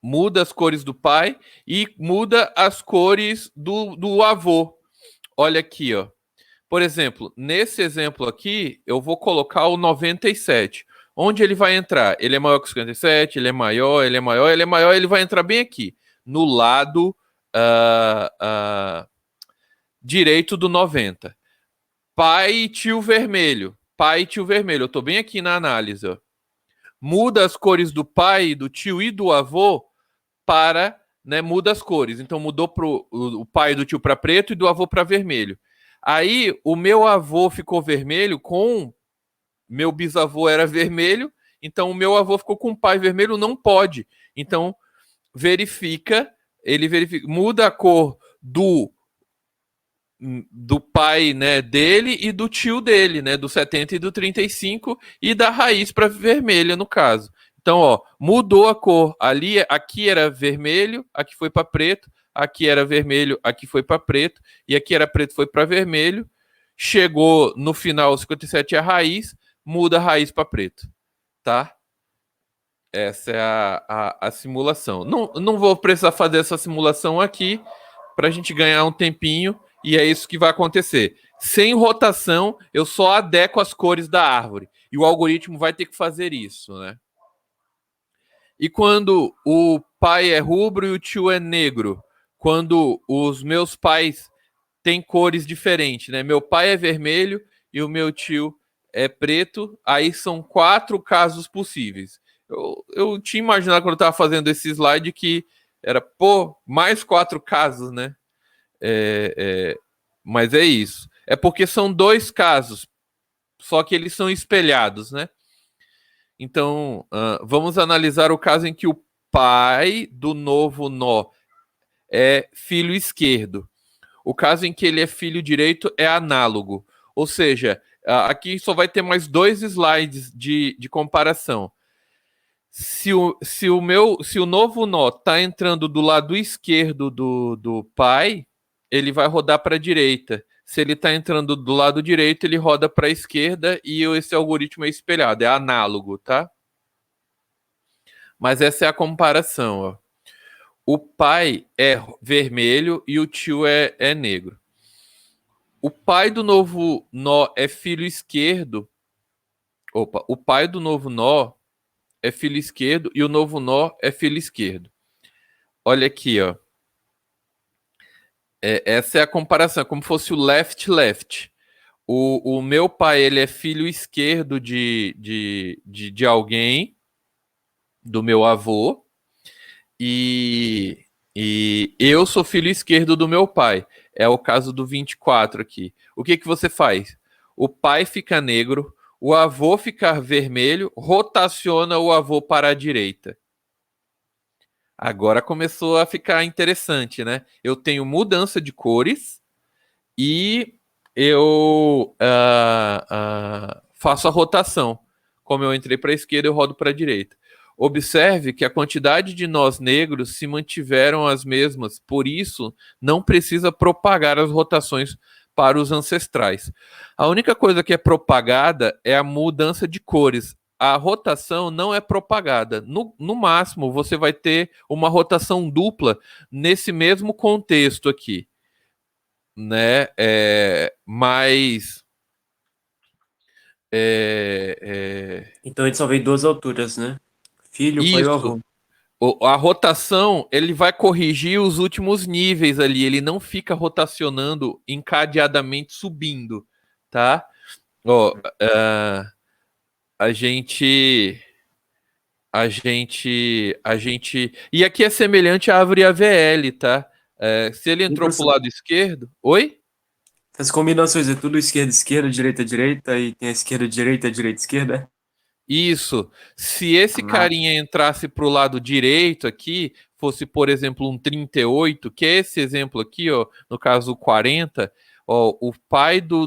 muda as cores do pai e muda as cores do avô. Olha aqui, ó. Por exemplo, nesse exemplo aqui, eu vou colocar o 97. Onde ele vai entrar? Ele é maior que o 57, ele é maior, ele é maior, ele é maior, ele vai entrar bem aqui, no lado direito do 90. Pai e tio vermelho. Pai e tio vermelho. Eu tô bem aqui na análise, ó. Muda as cores do pai, do tio e do avô para, né, muda as cores. Então mudou o pai do tio para preto e do avô para vermelho. Aí o meu avô ficou vermelho com meu bisavô era vermelho, então o meu avô ficou com o pai vermelho, não pode. Então ele verifica, muda a cor do pai, né, dele e do tio dele, né, do 70 e do 35 e da raiz para vermelha no caso. Então, ó, mudou a cor. Aqui era vermelho, aqui foi para preto, aqui era vermelho, aqui foi para preto e aqui era preto, foi para vermelho. Chegou no final 57 é a raiz, muda a raiz para preto, tá? Essa é a simulação. Não vou precisar fazer essa simulação aqui para a gente ganhar um tempinho. E é isso que vai acontecer. Sem rotação, eu só adequo as cores da árvore. E o algoritmo vai ter que fazer isso, né? E quando o pai é rubro e o tio é negro? Quando os meus pais têm cores diferentes, né? Meu pai é vermelho e o meu tio é preto. Aí são 4 casos possíveis. Eu tinha imaginado quando eu estava fazendo esse slide que era, mais 4 casos, né? Mas é isso. É porque são 2 casos, só que eles são espelhados, né? Então, vamos analisar o caso em que o pai do novo nó é filho esquerdo. O caso em que ele é filho direito é análogo. Ou seja, aqui só vai ter mais 2 slides de comparação. Se o novo nó está entrando do lado esquerdo do pai, ele vai rodar para a direita. Se ele está entrando do lado direito, ele roda para a esquerda e esse algoritmo é espelhado, é análogo, tá? Mas essa é a comparação, ó. O pai é vermelho e o tio é negro. O pai do novo nó é filho esquerdo. O pai do novo nó é filho esquerdo e o novo nó é filho esquerdo. Olha aqui, ó. Essa é a comparação, como fosse o left-left. O meu pai, ele é filho esquerdo de alguém, do meu avô, e eu sou filho esquerdo do meu pai. É o caso do 24 aqui. O que você faz? O pai fica negro, o avô fica vermelho, rotaciona o avô para a direita. Agora começou a ficar interessante, né? Eu tenho mudança de cores e eu faço a rotação. Como eu entrei para a esquerda, eu rodo para a direita. Observe que a quantidade de nós negros se mantiveram as mesmas, por isso não precisa propagar as rotações para os ancestrais. A única coisa que é propagada é a mudança de cores. A rotação não é propagada. No máximo, você vai ter uma rotação dupla nesse mesmo contexto aqui, né? Mas Então a gente só vê 2 alturas, né? Filho, pai e isso. avô. A rotação, ele vai corrigir os últimos níveis ali. Ele não fica rotacionando encadeadamente subindo, tá? Ó, a gente. A gente. E aqui é semelhante à árvore AVL, tá? Se ele E, entrou pro professor, lado esquerdo. Oi? as combinações é tudo esquerda, esquerda, direita, direita, e tem a esquerda, direita, direita, esquerda? Isso. Se esse Ah, carinha entrasse pro lado direito aqui, fosse, por exemplo, um 38, que é esse exemplo aqui, ó, no caso o 40, ó, o pai do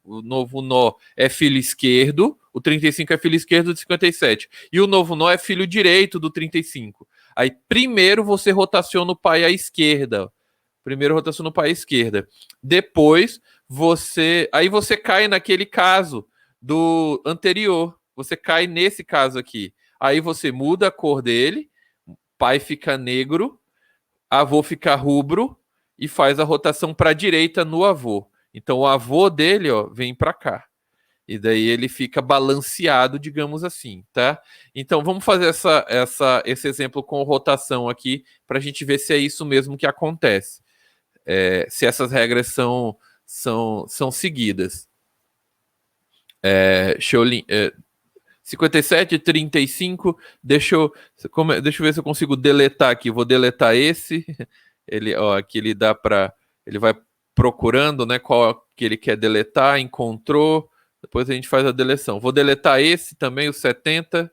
o novo nó é filho esquerdo, o 35 é filho esquerdo do 57. E o novo nó é filho direito do 35. Aí primeiro você rotaciona o pai à esquerda. Primeiro rotaciona o pai à esquerda. Depois aí você cai naquele caso do anterior. Você cai nesse caso aqui. Aí você muda a cor dele, pai fica negro, avô fica rubro e faz a rotação para a direita no avô. Então o avô dele, ó, vem para cá. E daí ele fica balanceado, digamos assim, tá? Então vamos fazer esse exemplo com rotação aqui para a gente ver se é isso mesmo que acontece. Se essas regras são seguidas. Deixa eu, 57, 35. Deixa eu ver se eu consigo deletar aqui. Vou deletar esse. Ele, ó, aqui ele dá para. Ele vai procurando, né, qual que ele quer deletar, encontrou. Depois a gente faz a deleção. Vou deletar esse também, o 70.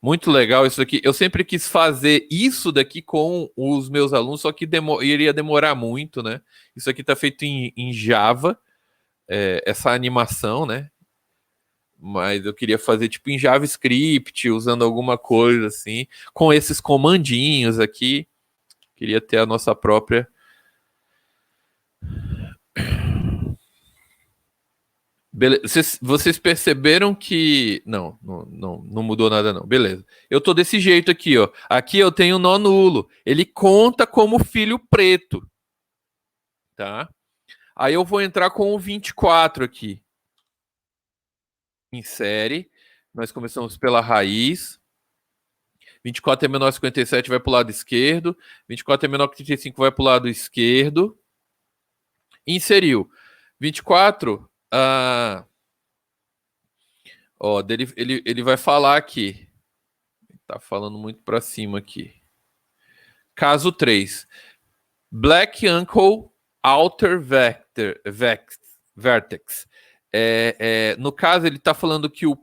Muito legal isso aqui. Eu sempre quis fazer isso daqui com os meus alunos, só que iria demorar muito, né? Isso aqui está feito em Java, essa animação, né? Mas eu queria fazer tipo em JavaScript, usando alguma coisa assim, com esses comandinhos aqui. Queria ter a nossa própria. Beleza. Vocês perceberam que. Não mudou nada, não. Beleza. Eu tô desse jeito aqui, ó. Aqui eu tenho nó nulo. Ele conta como filho preto. Tá? Aí eu vou entrar com o 24 aqui. Insere. Nós começamos pela raiz. 24 é menor que 57, vai para o lado esquerdo. 24 é menor que 35, vai para o lado esquerdo. Inseriu. 24. Ele vai falar aqui. Tá falando muito para cima aqui. Caso 3. Black Uncle Outer Vertex. No caso, ele está falando que o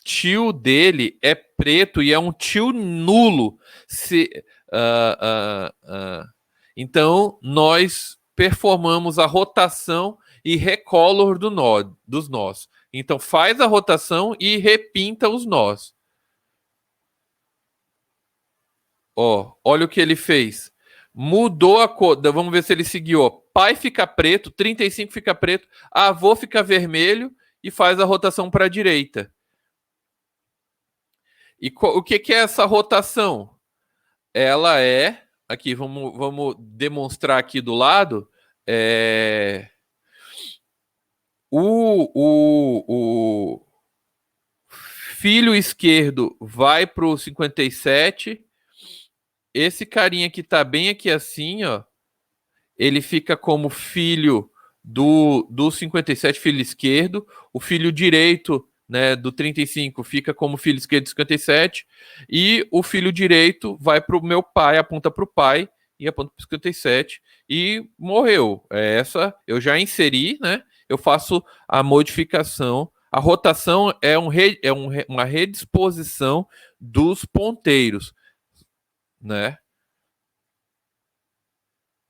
tio dele é preto e é um tio nulo. Então, nós performamos a rotação e recolor dos nós. Então, faz a rotação e repinta os nós. Ó, olha o que ele fez. Mudou a cor. Vamos ver se ele seguiu. Ó. Pai fica preto, 35 fica preto, avô fica vermelho e faz a rotação para a direita. E o que é essa rotação? Ela é. Aqui, vamos demonstrar aqui do lado. O filho esquerdo vai para o 57. Esse carinha que tá bem aqui assim, ó. Ele fica como filho do 57, filho esquerdo. O filho direito, né, do 35 fica como filho esquerdo do 57, e o filho direito vai para o meu pai, aponta para o pai e aponta para o 57 e morreu. Essa eu já inseri, né? Eu faço a modificação. A rotação é uma redisposição dos ponteiros, né?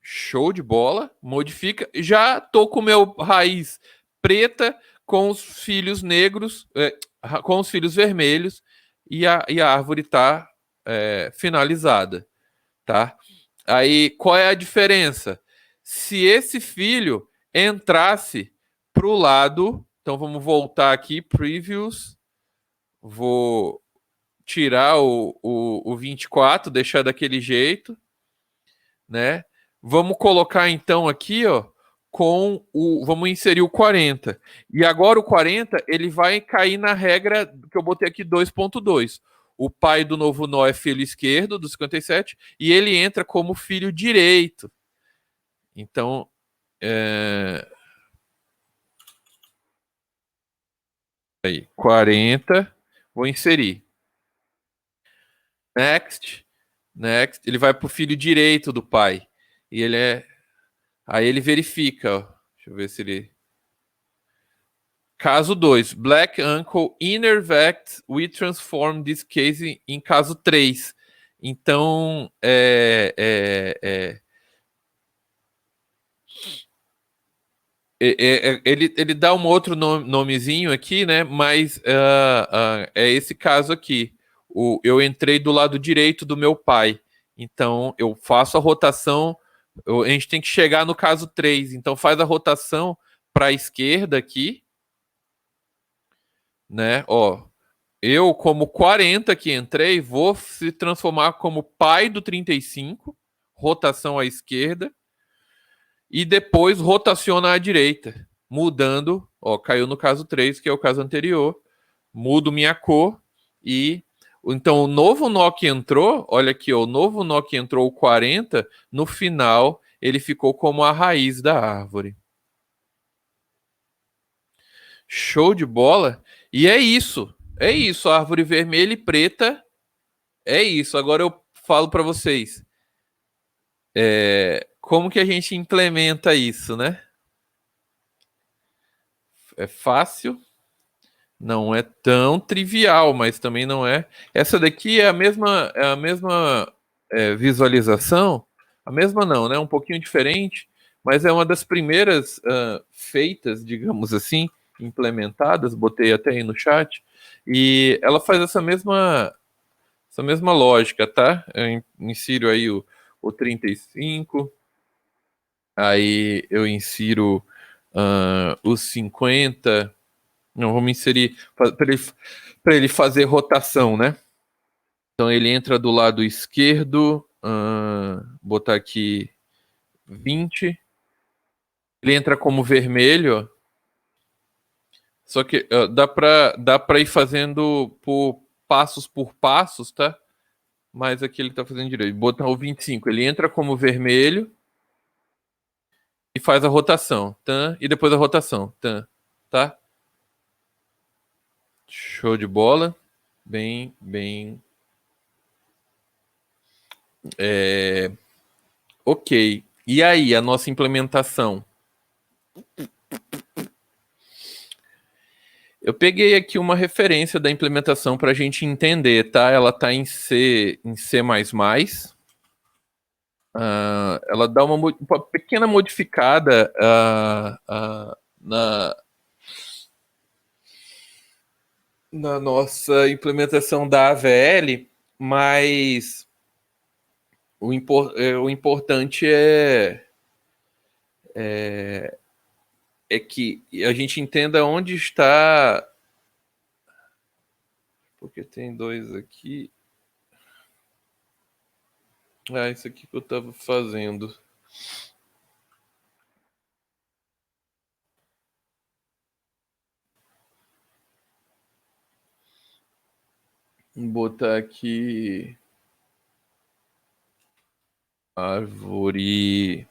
Show de bola, modifica. Já tô com meu raiz preta com os filhos negros, com os filhos vermelhos e a árvore tá finalizada, tá? Aí qual é a diferença? Se esse filho entrasse pro lado, então vamos voltar aqui, previews, vou tirar o 24, deixar daquele jeito, né? Vamos colocar então aqui, ó, vamos inserir o 40. E agora o 40, ele vai cair na regra que eu botei aqui 2.2. O pai do novo nó é filho esquerdo, do 57, e ele entra como filho direito. Então, Aí, 40. Vou inserir. Next. Ele vai para o filho direito do pai. E ele é. Aí ele verifica. Ó. Deixa eu ver se ele. Caso 2. Black Uncle Innervact. We transform this case em caso 3. Então, ele dá um outro nomezinho aqui, né? Mas é esse caso aqui. Eu entrei do lado direito do meu pai. Então, eu faço a rotação. A gente tem que chegar no caso 3. Então, faz a rotação para a esquerda aqui. Né? Ó, eu, como 40 que entrei, vou se transformar como pai do 35. Rotação à esquerda. E depois rotaciona à direita, mudando, ó, caiu no caso 3, que é o caso anterior, mudo minha cor e então o novo nó que entrou, olha aqui, ó, o novo nó que entrou, o 40, no final ele ficou como a raiz da árvore. Show de bola? E é isso, a árvore vermelha e preta, é isso. Agora eu falo para vocês, como que a gente implementa isso, né? É fácil, não é tão trivial, mas também não é. Essa daqui é a mesma visualização, a mesma não, né? Um pouquinho diferente, mas é uma das primeiras feitas, digamos assim, implementadas. Botei até aí no chat e ela faz essa mesma lógica, tá? Eu insiro aí o 35, aí eu insiro os 50. Não, vamos inserir para ele fazer rotação, né? Então ele entra do lado esquerdo, botar aqui 20. Ele entra como vermelho, só que dá para ir fazendo por passos, tá? Mas aqui ele tá fazendo direito. Botar o 25, ele entra como vermelho e faz a rotação, tá? E depois a rotação, tá? Show de bola. Bem. Ok. E aí, a nossa implementação? Eu peguei aqui uma referência da implementação para a gente entender, tá? Ela está em C++. Ela dá uma pequena modificada na nossa implementação da AVL, mas o importante é que a gente entenda onde está, porque tem dois aqui. Isso aqui que eu estava fazendo. Vou botar aqui árvore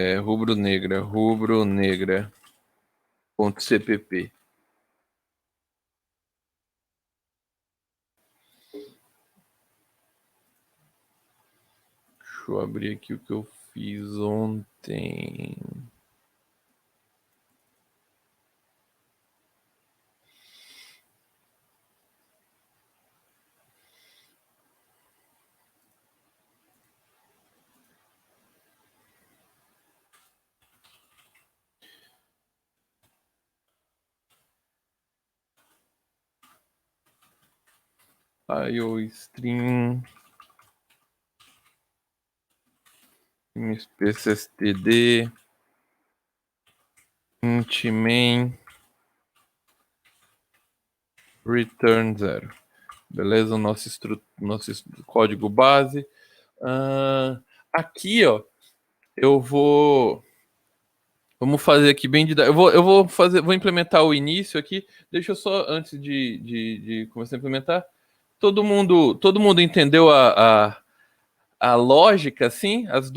rubro-negra.cpp. Deixa eu abrir aqui o que eu fiz ontem. IOStream MSPSSTD int main return 0. Beleza? Nosso código base. Aqui, ó, vamos fazer aqui bem de. Eu vou implementar o início aqui. Deixa eu só, antes de começar a implementar, todo mundo entendeu a a lógica, assim, as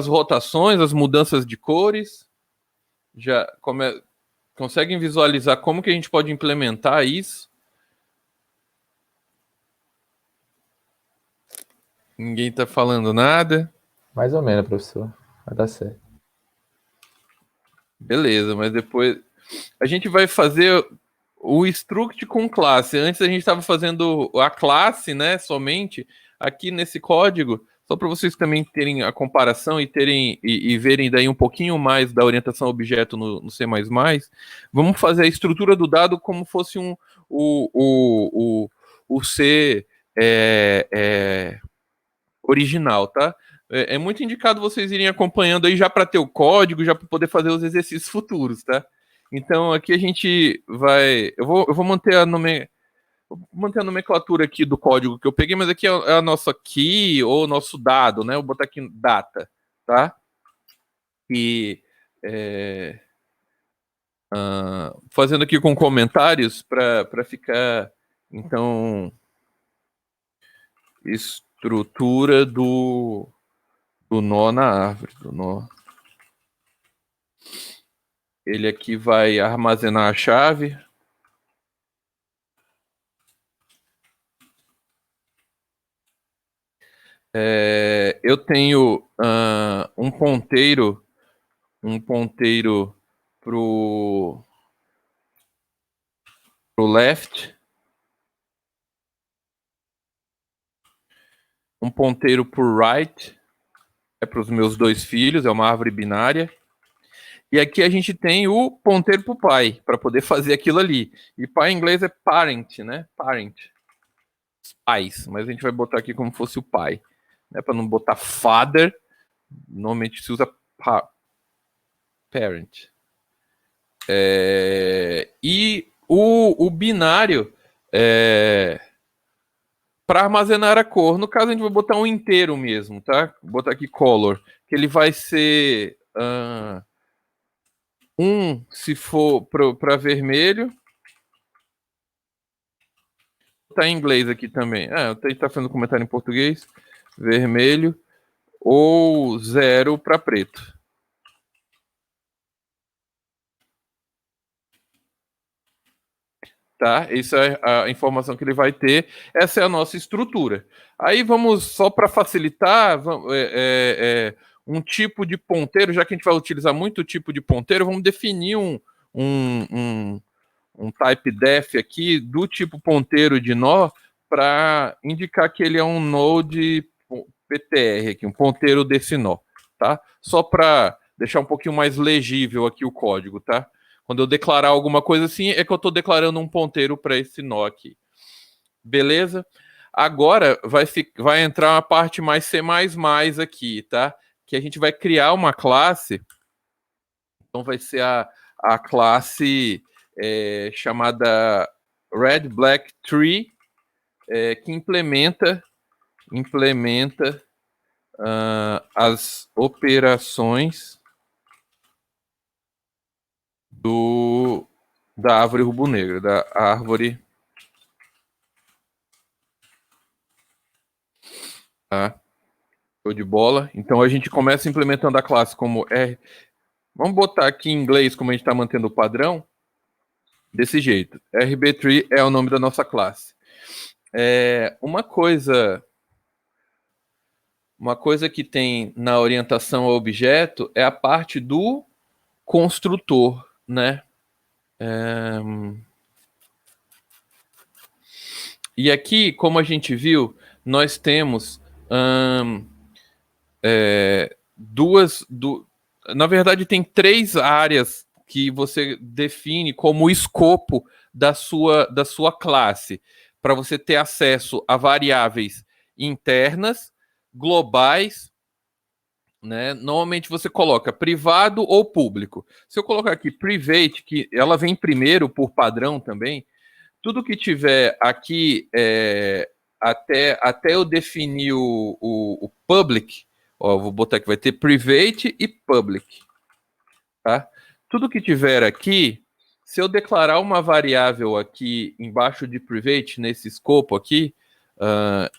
rotações, as mudanças de cores, já conseguem visualizar como que a gente pode implementar isso? Ninguém está falando nada. Mais ou menos, professor. Vai dar certo. Beleza, mas depois a gente vai fazer o struct com classe. Antes a gente estava fazendo a classe, né, somente aqui nesse código, só para vocês também terem a comparação e terem e verem daí um pouquinho mais da orientação a objeto no C++. Vamos fazer a estrutura do dado como fosse o C original, tá? É muito indicado vocês irem acompanhando aí já para ter o código, já para poder fazer os exercícios futuros, tá? Então aqui a gente vai. Eu vou manter a nomenclatura aqui do código que eu peguei, mas aqui é a nossa key ou nosso dado, né? Eu vou botar aqui data, tá? E fazendo aqui com comentários para ficar, então, estrutura do nó na árvore, do nó. Ele aqui vai armazenar a chave. Eu tenho um ponteiro pro left, um ponteiro pro right, para os meus dois filhos, é uma árvore binária. E aqui a gente tem o ponteiro para o pai, para poder fazer aquilo ali. E pai em inglês é parent, né? Parent. Pais, mas a gente vai botar aqui como fosse o pai. Né? Para não botar father, normalmente se usa parent. E o binário para armazenar a cor. No caso, a gente vai botar um inteiro mesmo, tá? Vou botar aqui color, que ele vai ser... se for para vermelho. Tá em inglês aqui também. A gente tá fazendo comentário em português. Vermelho. Ou 0 para preto. Tá? Essa é a informação que ele vai ter. Essa é a nossa estrutura. Aí vamos, só para facilitar, um tipo de ponteiro, já que a gente vai utilizar muito tipo de ponteiro, vamos definir um type def aqui do tipo ponteiro de nó para indicar que ele é um node PTR aqui, um ponteiro desse nó, tá? Só para deixar um pouquinho mais legível aqui o código, tá? Quando eu declarar alguma coisa assim, é que eu estou declarando um ponteiro para esse nó aqui. Beleza? Agora vai entrar uma parte mais C++ aqui, tá? Que a gente vai criar uma classe. Então vai ser a classe chamada Red Black Tree, que implementa as operações da árvore rubro-negra, da árvore. Tá? Show de bola. Então a gente começa implementando a classe como R. Vamos botar aqui em inglês, como a gente está mantendo o padrão, desse jeito. RB-Tree é o nome da nossa classe. Uma coisa que tem na orientação ao objeto é a parte do construtor, né? E aqui, como a gente viu, nós temos na verdade, tem 3 áreas que você define como o escopo da sua classe, para você ter acesso a variáveis internas, globais, né? Normalmente você coloca privado ou público. Se eu colocar aqui private, que ela vem primeiro por padrão também, tudo que tiver aqui até eu definir o public, vou botar que vai ter private e public, tá? Tudo que tiver aqui, se eu declarar uma variável aqui embaixo de private, nesse escopo aqui,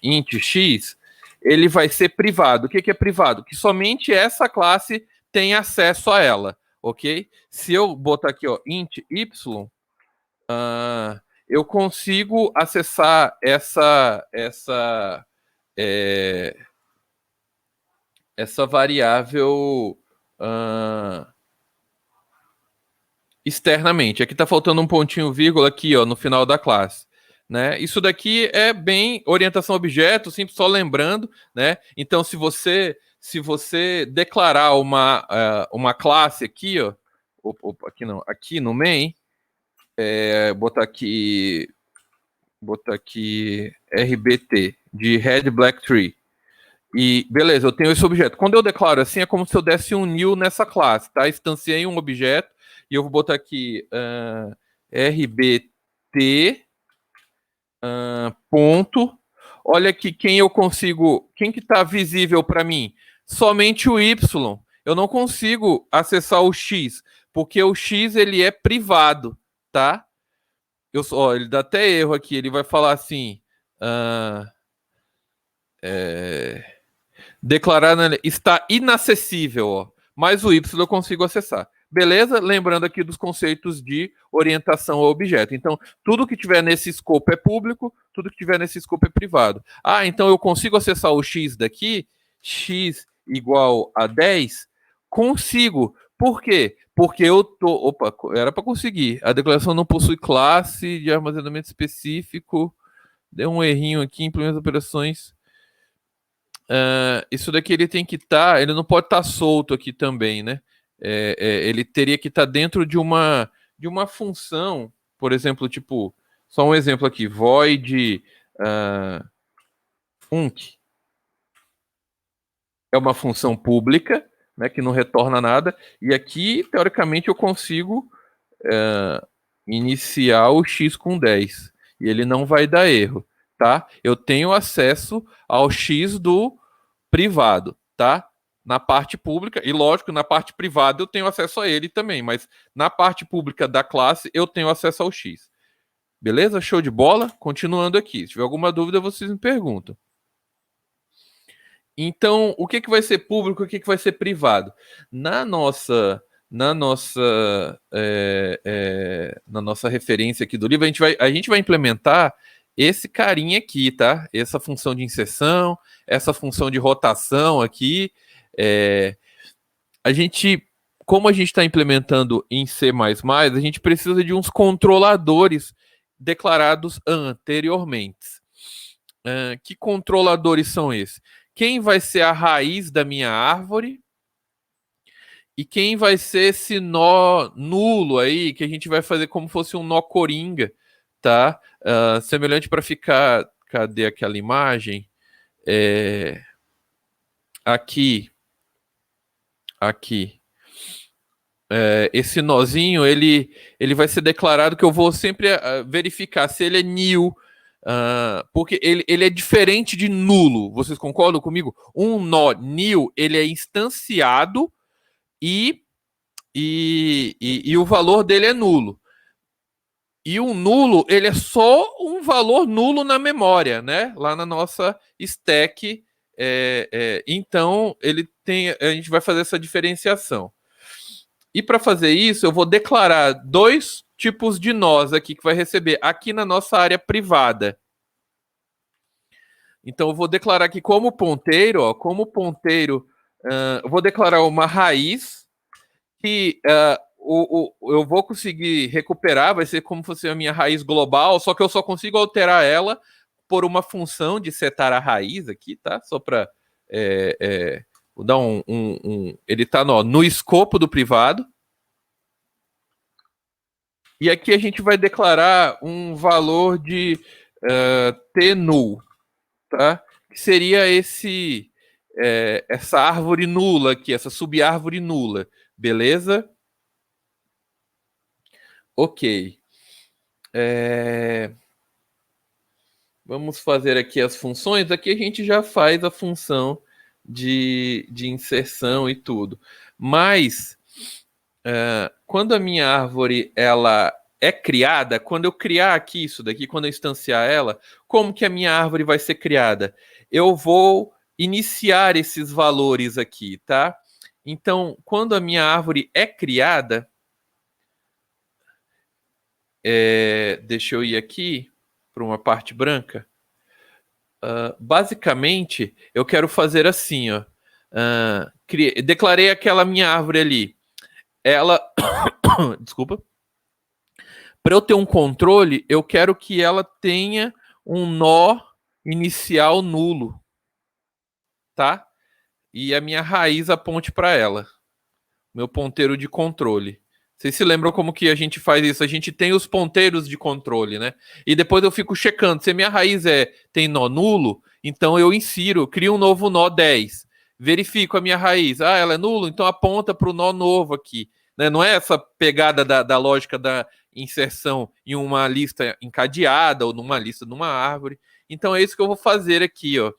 int x, ele vai ser privado. O que é privado? Que somente essa classe tem acesso a ela, ok? Se eu botar aqui, ó, int y, eu consigo acessar essa variável externamente. Aqui está faltando um pontinho, vírgula, aqui, ó, no final da classe. Né? Isso daqui é bem orientação a objeto, simples, só lembrando, né? Então, se você declarar uma classe aqui, ó, aqui não, aqui no main, botar aqui RBT de Red Black Tree. E beleza, eu tenho esse objeto. Quando eu declaro assim, é como se eu desse um new nessa classe, tá? Instanciei um objeto e eu vou botar aqui RBT ponto. Olha aqui quem que está visível para mim? Somente o Y. Eu não consigo acessar o X, porque o X ele é privado, tá? Ele dá até erro aqui, ele vai falar assim, declarar está inacessível, ó, mas o Y eu consigo acessar. Beleza? Lembrando aqui dos conceitos de orientação ao objeto. Então, tudo que tiver nesse escopo é público, tudo que tiver nesse escopo é privado. Então eu consigo acessar o X daqui, X igual a 10? Consigo. Por quê? Porque eu tô... Opa, era para conseguir. A declaração não possui classe de armazenamento específico. Deu um errinho aqui, implementa operações. Isso daqui ele tem que estar... ele não pode estar solto aqui também, né? Ele teria que estar dentro de uma função, por exemplo, tipo, só um exemplo aqui, void func é uma função pública, né, que não retorna nada, e aqui, teoricamente, eu consigo iniciar o x com 10, e ele não vai dar erro, tá? Eu tenho acesso ao x do privado, tá? Na parte pública, e lógico, na parte privada eu tenho acesso a ele também, mas na parte pública da classe eu tenho acesso ao X. Beleza? Show de bola? Continuando aqui. Se tiver alguma dúvida, vocês me perguntam. Então, o que vai ser público e o que vai ser privado? Na nossa referência aqui do livro, a gente vai implementar esse carinha aqui, tá? Essa função de inserção, essa função de rotação aqui. Como a gente está implementando em C++, a gente precisa de uns controladores declarados anteriormente. Que controladores são esses? Quem vai ser a raiz da minha árvore? E quem vai ser esse nó nulo aí, que a gente vai fazer como se fosse um nó coringa, tá? Semelhante para ficar... Cadê aquela imagem? Aqui. Esse nozinho, ele vai ser declarado que eu vou sempre verificar se ele é nil, porque ele é diferente de nulo. Vocês concordam comigo? Um nó nil, ele é instanciado e o valor dele é nulo. E um nulo, ele é só um valor nulo na memória, né? Lá na nossa stack. Então, a gente vai fazer essa diferenciação. E para fazer isso, eu vou declarar dois tipos de nós aqui que vai receber aqui na nossa área privada. Então, eu vou declarar aqui como ponteiro, eu vou declarar uma raiz que eu vou conseguir recuperar, vai ser como se fosse a minha raiz global, só que eu só consigo alterar ela por uma função de setar a raiz aqui, tá? Só para... vou dar ele está no escopo do privado. E aqui a gente vai declarar um valor de t-null, tá? Que seria essa árvore nula aqui, essa subárvore nula. Beleza? Ok. Vamos fazer aqui as funções. Aqui a gente já faz a função de inserção e tudo. Mas, quando a minha árvore ela é criada, quando eu criar aqui isso daqui, quando eu instanciar ela, como que a minha árvore vai ser criada? Eu vou iniciar esses valores aqui, tá? Então, quando a minha árvore é criada, deixa eu ir aqui para uma parte branca. Basicamente, eu quero fazer assim, ó. Declarei aquela minha árvore ali. Ela, desculpa. Para eu ter um controle, eu quero que ela tenha um nó inicial nulo, tá? E a minha raiz aponte para ela. Meu ponteiro de controle. Vocês se lembram como que a gente faz isso? A gente tem os ponteiros de controle, né? E depois eu fico checando. Se a minha raiz tem nó nulo, então eu insiro, crio um novo nó 10. Verifico a minha raiz. Ela é nulo? Então aponta para o nó novo aqui. Né? Não é essa pegada da lógica da inserção em uma lista encadeada ou numa lista numa árvore. Então é isso que eu vou fazer aqui, ó.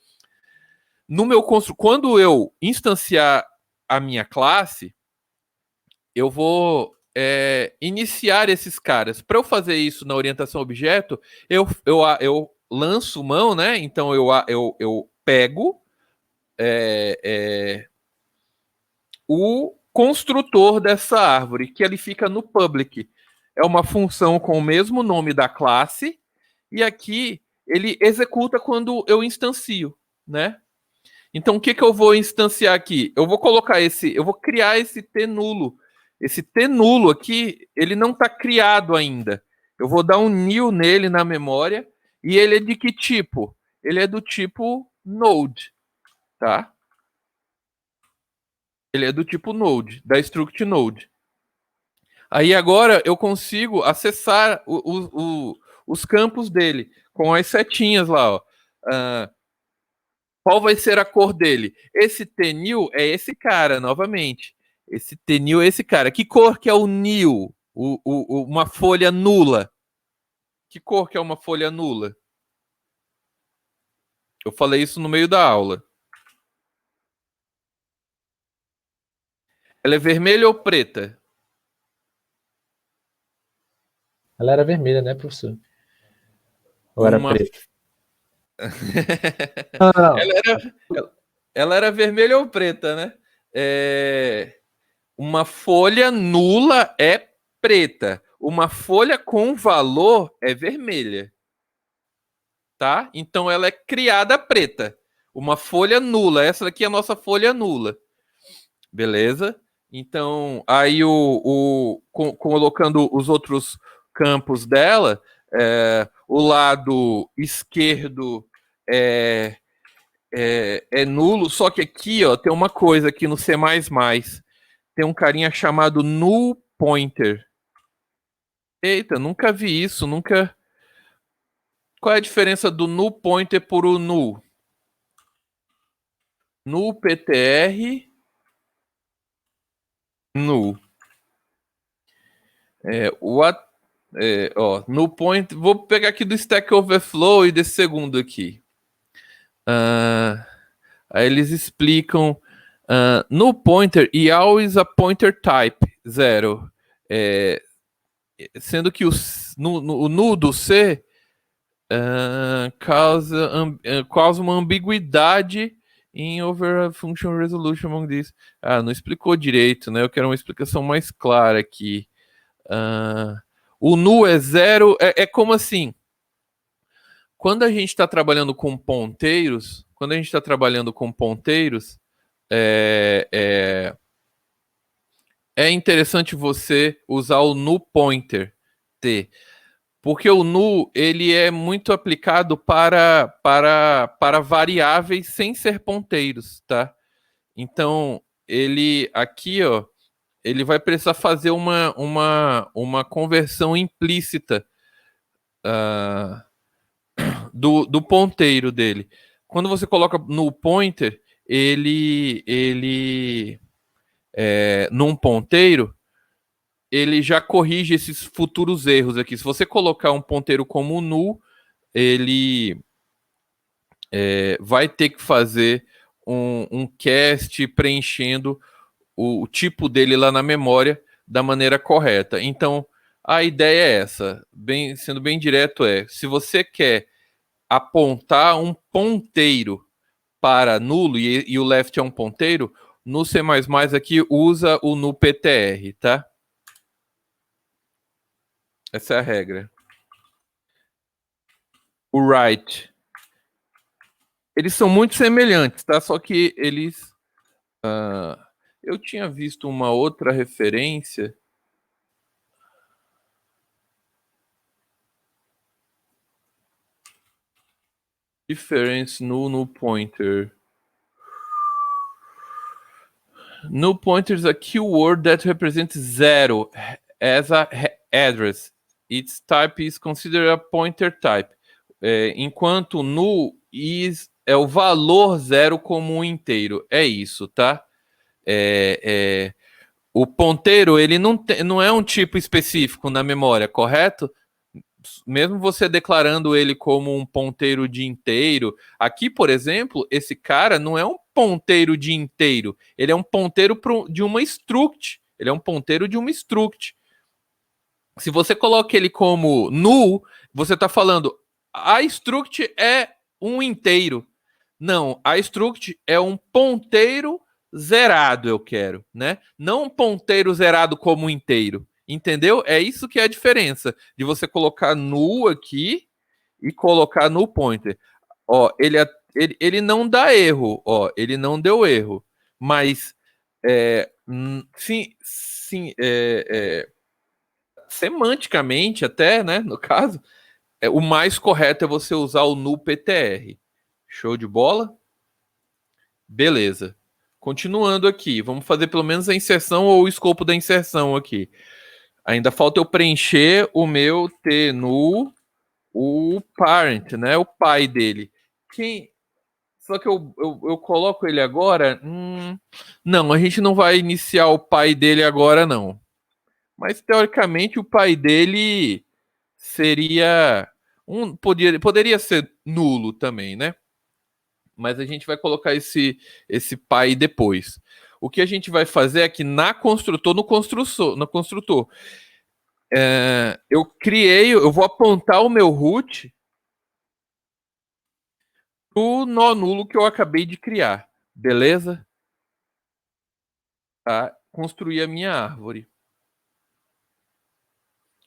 No meu quando eu instanciar a minha classe, eu vou iniciar esses caras. Para eu fazer isso na orientação objeto, eu lanço mão, né? Então eu pego o construtor dessa árvore, que ele fica no public. É uma função com o mesmo nome da classe, e aqui ele executa quando eu instancio, né? Então, o que eu vou instanciar aqui? Eu vou colocar eu vou criar esse T nulo. Esse T nulo aqui, ele não está criado ainda. Eu vou dar um new nele na memória, e ele é de que tipo? Ele é do tipo node, tá? Ele é do tipo node, da struct node. Aí agora eu consigo acessar os campos dele com as setinhas lá, ó. Qual vai ser a cor dele? Esse T-New é esse cara, novamente. Esse T-New é esse cara. Que cor que é o New? Uma folha nula. Que cor que é uma folha nula? Eu falei isso no meio da aula. Ela é vermelha ou preta? Ela era vermelha, né, professor? Ou era preta? Não. Ela era vermelha ou preta, né? Uma folha nula é preta. Uma folha com valor é vermelha. Tá? Então ela é criada preta. Uma folha nula. Essa daqui é a nossa folha nula. Beleza? Então, aí colocando os outros campos dela, o lado esquerdo é nulo, só que aqui, ó, tem uma coisa aqui no C++, tem um carinha chamado null pointer. Eita, nunca vi isso, nunca... Qual é a diferença do null pointer por o null? Null ptr, null. Null pointer, vou pegar aqui do Stack Overflow e desse segundo aqui. Aí eles explicam null pointer e always a pointer type 0. Sendo que o null do C causa uma ambiguidade em over a function resolution among these. Não explicou direito, né? Eu quero uma explicação mais clara aqui. O null é 0, é como assim? Quando a gente está trabalhando com ponteiros, é interessante você usar o null pointer T, porque o null ele é muito aplicado para variáveis sem ser ponteiros, tá? Então ele aqui, ó, ele vai precisar fazer uma conversão implícita do ponteiro dele. Quando você coloca no pointer, num ponteiro, ele já corrige esses futuros erros aqui. Se você colocar um ponteiro como null, ele vai ter que fazer um cast preenchendo o tipo dele lá na memória da maneira correta. Então, a ideia é essa, sendo bem direto, se você quer apontar um ponteiro para nulo e o left é um ponteiro, no C++ aqui usa o nuPTR, tá? Essa é a regra. O right. Eles são muito semelhantes, tá? Só que eles... eu tinha visto uma outra referência. Difference no pointer. Null pointer is a keyword that represents 0 as a address. Its type is considered a pointer type. Enquanto null é o valor 0 como um inteiro. É isso, tá? O ponteiro, ele não é um tipo específico na memória, correto? Mesmo você declarando ele como um ponteiro de inteiro, aqui, por exemplo, esse cara não é um ponteiro de inteiro, ele é um ponteiro de uma struct. Ele é um ponteiro de uma struct. Se você coloca ele como null, você está falando a struct é um inteiro. Não, a struct é um ponteiro zerado, eu quero, né? Não um ponteiro zerado como um inteiro. Entendeu? É isso que é a diferença de você colocar null aqui e colocar null pointer. Ó, ele não dá erro, ó, ele não deu erro, mas semanticamente até, né, no caso, o mais correto é você usar o nuPTR. Show de bola? Beleza. Continuando aqui, vamos fazer pelo menos a inserção ou o escopo da inserção aqui. Ainda falta eu preencher o meu T no o parent, né? O pai dele. Só que eu coloco ele agora. Não, a gente não vai iniciar o pai dele agora, não. Mas teoricamente o pai dele seria poderia ser nulo também, né? Mas a gente vai colocar esse pai depois. O que a gente vai fazer aqui no construtor, eu vou apontar o meu root pro nó nulo que eu acabei de criar, beleza? Tá? Construir a minha árvore.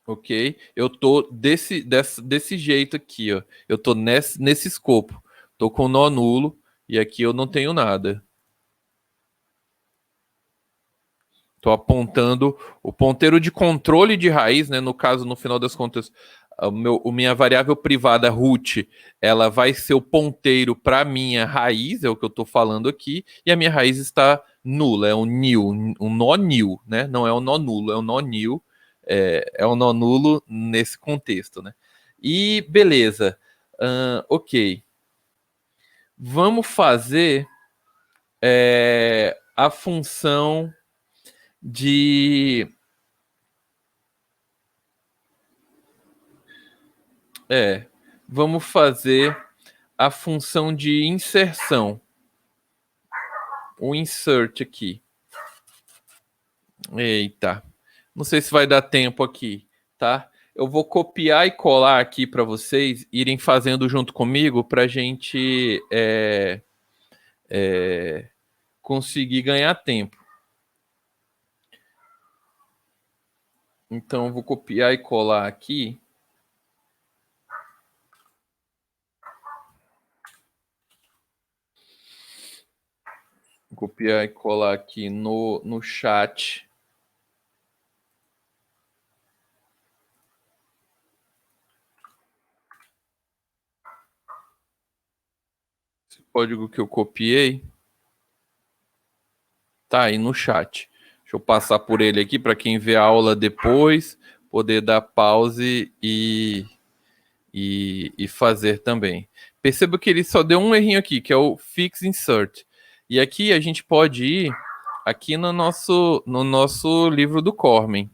Ok? Eu tô desse jeito aqui, ó. Eu tô nesse escopo. Tô com nó nulo e aqui eu não tenho nada. Tô apontando o ponteiro de controle de raiz, né? No caso, no final das contas, minha variável privada root, ela vai ser o ponteiro para minha raiz, é o que eu estou falando aqui, e a minha raiz está nula, é um nil, um nó nil, né? Não é um nó nulo, é um nó nil, é um nó nulo nesse contexto, né? E beleza, ok. Vamos fazer a função de vamos fazer a função de inserção. O insert aqui. Eita. Não sei se vai dar tempo aqui, tá? Eu vou copiar e colar aqui para vocês irem fazendo junto comigo para a gente conseguir ganhar tempo. Então, eu vou copiar e colar aqui. Vou copiar e colar aqui no chat. Esse código que eu copiei tá aí no chat. Deixa eu passar por ele aqui para quem vê a aula depois poder dar pause e fazer também. Perceba que ele só deu um errinho aqui, que é o fix insert. E aqui a gente pode ir aqui no nosso livro do Cormen.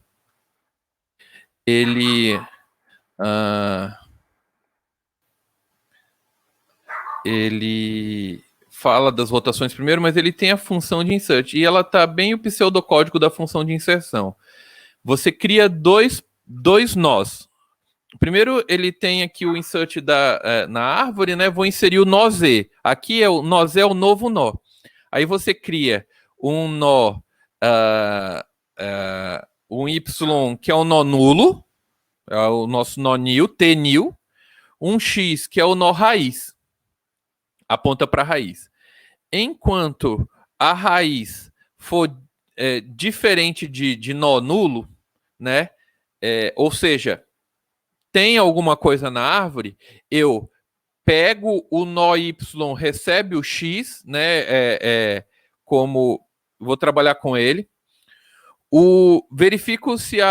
Ele fala das rotações primeiro, mas ele tem a função de insert. E ela tá bem o pseudocódigo da função de inserção. Você cria dois nós. primeiro ele tem aqui o insert na árvore, né? Vou inserir o nó Z. Aqui o nó Z é o novo nó. Aí você cria um nó, um Y, que é o nó nulo, é o nosso nó nil, T nil, um X, que é o nó raiz, aponta para a raiz. Enquanto a raiz for diferente de nó nulo, né? Ou seja, tem alguma coisa na árvore, eu pego o nó Y, recebe o X, né? Como vou trabalhar com ele. Verifico se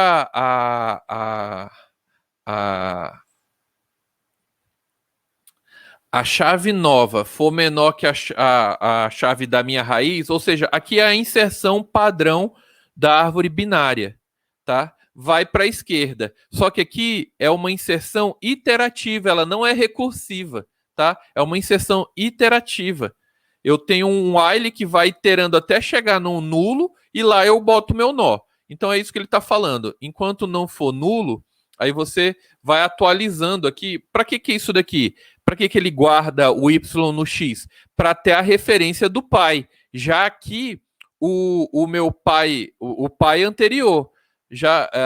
a chave nova for menor que a chave da minha raiz, ou seja, aqui é a inserção padrão da árvore binária, tá? Vai para a esquerda. Só que aqui é uma inserção iterativa, ela não é recursiva, tá? É uma inserção iterativa. Eu tenho um while que vai iterando até chegar no nulo e lá eu boto meu nó. Então é isso que ele está falando. Enquanto não for nulo, aí você vai atualizando aqui. Para que é isso daqui? Para que ele guarda o Y no X? Para ter a referência do pai. Já aqui, o meu pai, o pai anterior, já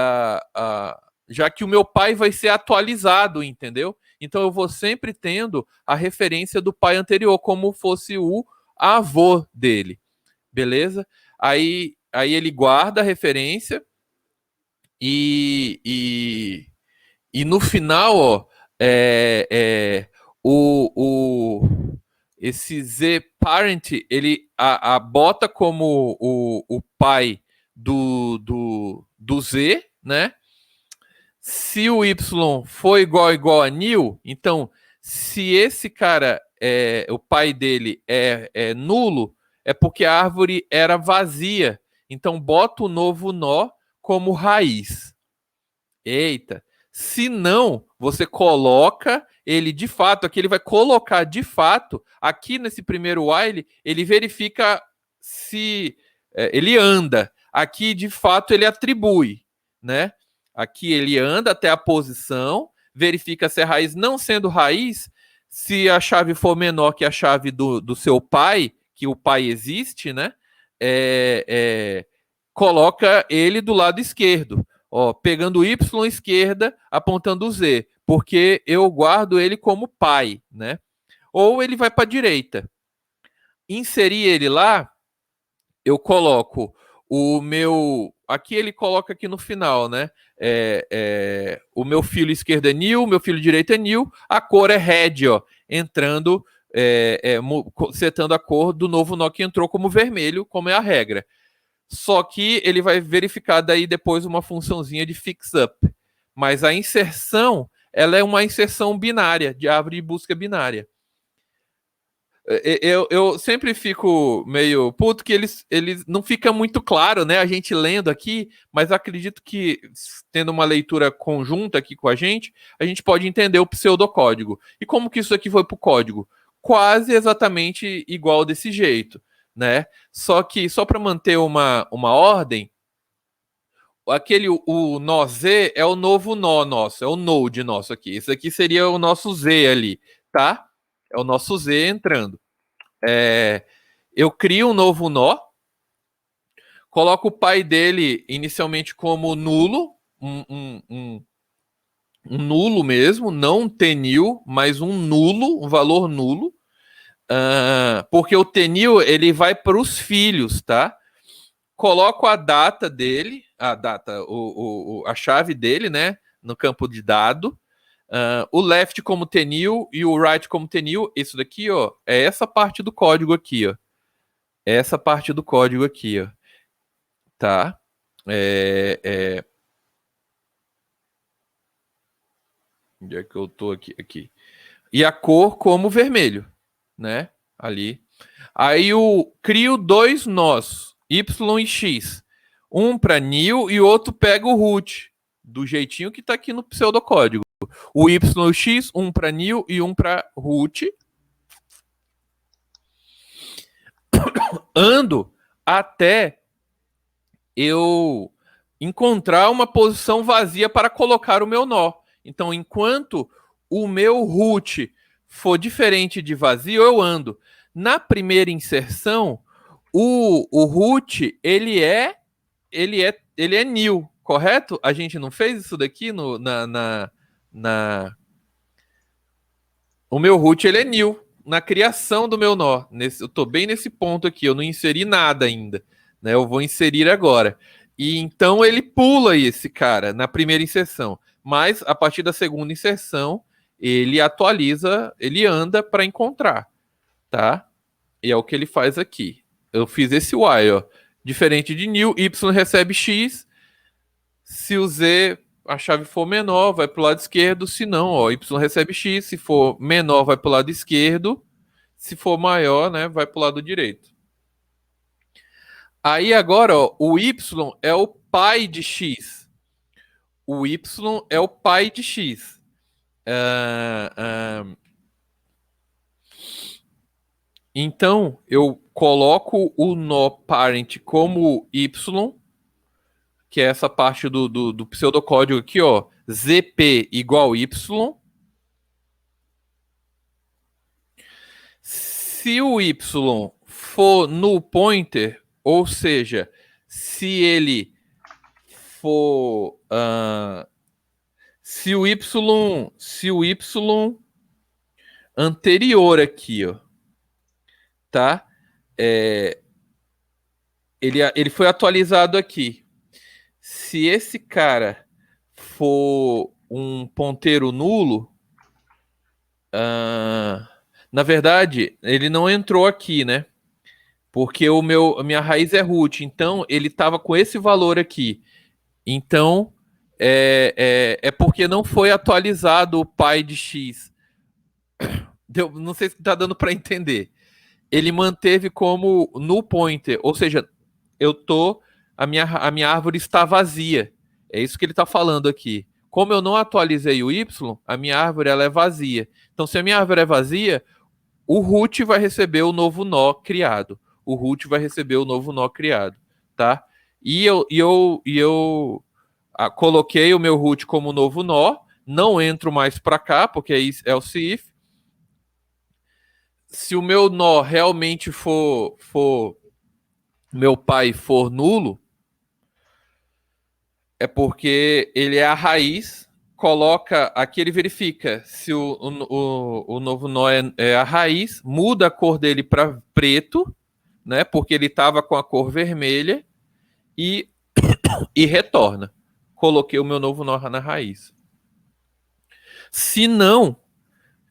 que o meu pai vai ser atualizado, entendeu? Então eu vou sempre tendo a referência do pai anterior, como fosse o avô dele. Beleza? Aí ele guarda a referência e no final, ó, esse Z parent, ele bota como o pai do Z, né? Se o Y for igual a nil, então, se esse cara, o pai dele é nulo, é porque a árvore era vazia. Então, bota o novo nó como raiz. Eita. Se não, você coloca ele de fato, aqui ele vai colocar de fato, aqui nesse primeiro while, ele verifica se ele anda. Aqui, de fato, ele atribui, né? Aqui ele anda até a posição, verifica se a raiz não sendo raiz, se a chave for menor que a chave do seu pai, que o pai existe, né? Coloca ele do lado esquerdo. Ó, pegando o Y esquerda, apontando o Z, porque eu guardo ele como pai, né? Ou ele vai para a direita. Inserir ele lá, eu coloco o meu... Aqui ele coloca aqui no final, né? O meu filo esquerdo é nil, o meu filo direito é nil, a cor é red, ó, entrando, setando a cor do novo nó que entrou como vermelho, como é a regra. Só que ele vai verificar daí depois uma funçãozinha de fix up. Mas a inserção, ela é uma inserção binária, de árvore de busca binária. Eu sempre fico meio puto que eles não fica muito claro, né? A gente lendo aqui, mas acredito que tendo uma leitura conjunta aqui com a gente pode entender o pseudocódigo. E como que isso aqui foi pro código? Quase exatamente igual desse jeito, né? Só que, só para manter uma ordem, o nó Z é o novo nó nosso, é o node nosso aqui. Esse aqui seria o nosso Z ali, tá? É o nosso Z entrando. Eu crio um novo nó, coloco o pai dele inicialmente como nulo, um nulo mesmo, não um T-nil, mas um nulo, um valor nulo, porque o T-nil ele vai para os filhos, tá? Coloco a data dele, a chave dele, né, no campo de dado. O left como T-nil e o right como T-nil. Isso daqui, ó, é essa parte do código aqui, ó. Essa parte do código aqui, ó. Tá? Onde é que eu tô aqui? Aqui. E a cor como vermelho, né? Ali. Aí eu crio dois nós, Y e X. Um para nil e o outro pega o root, do jeitinho que tá aqui no pseudocódigo. O Y e o X, um para nil e um para root. Ando até eu encontrar uma posição vazia para colocar o meu nó. Então, enquanto o meu root for diferente de vazio, eu ando. Na primeira inserção, o root, ele é new, correto? A gente não fez isso daqui na... O meu root, ele é new, na criação do meu nó. Eu tô bem nesse ponto aqui, eu não inseri nada ainda, né? Eu vou inserir agora. E então ele pula esse cara na primeira inserção. Mas a partir da segunda inserção, ele atualiza, ele anda para encontrar, tá? E é o que ele faz aqui. Eu fiz esse while, ó. Diferente de new, y recebe x. Se o z, a chave for menor, vai para o lado esquerdo. Se não, ó, y recebe x. Se for menor, vai para o lado esquerdo. Se for maior, né, vai para o lado direito. Aí agora, ó, o y é o pai de x. O y é o pai de x. Então, eu coloco o nó parent como y, que é essa parte do pseudocódigo aqui, ó, zp igual y. Se o y for null pointer, ou seja, se ele for... se o y anterior aqui, ó, tá? Ele foi atualizado aqui. Se esse cara for um ponteiro nulo, na verdade, ele não entrou aqui, né? Porque a minha raiz é root, então ele estava com esse valor aqui. Então, é porque não foi atualizado o pai de x. Não sei se está dando para entender. Ele manteve como null pointer, ou seja, a minha árvore está vazia. É isso que ele está falando aqui. Como eu não atualizei o y, a minha árvore ela é vazia. Então, se a minha árvore é vazia, o root vai receber o novo nó criado. O root vai receber o novo nó criado, tá? E eu coloquei o meu root como novo nó, não entro mais para cá, porque é o if. Se o meu nó realmente for meu pai for nulo, é porque ele é a raiz, coloca, aqui ele verifica se o novo nó é a raiz, muda a cor dele para preto, né? Porque ele estava com a cor vermelha e retorna. Coloquei o meu novo nó na raiz. Se não,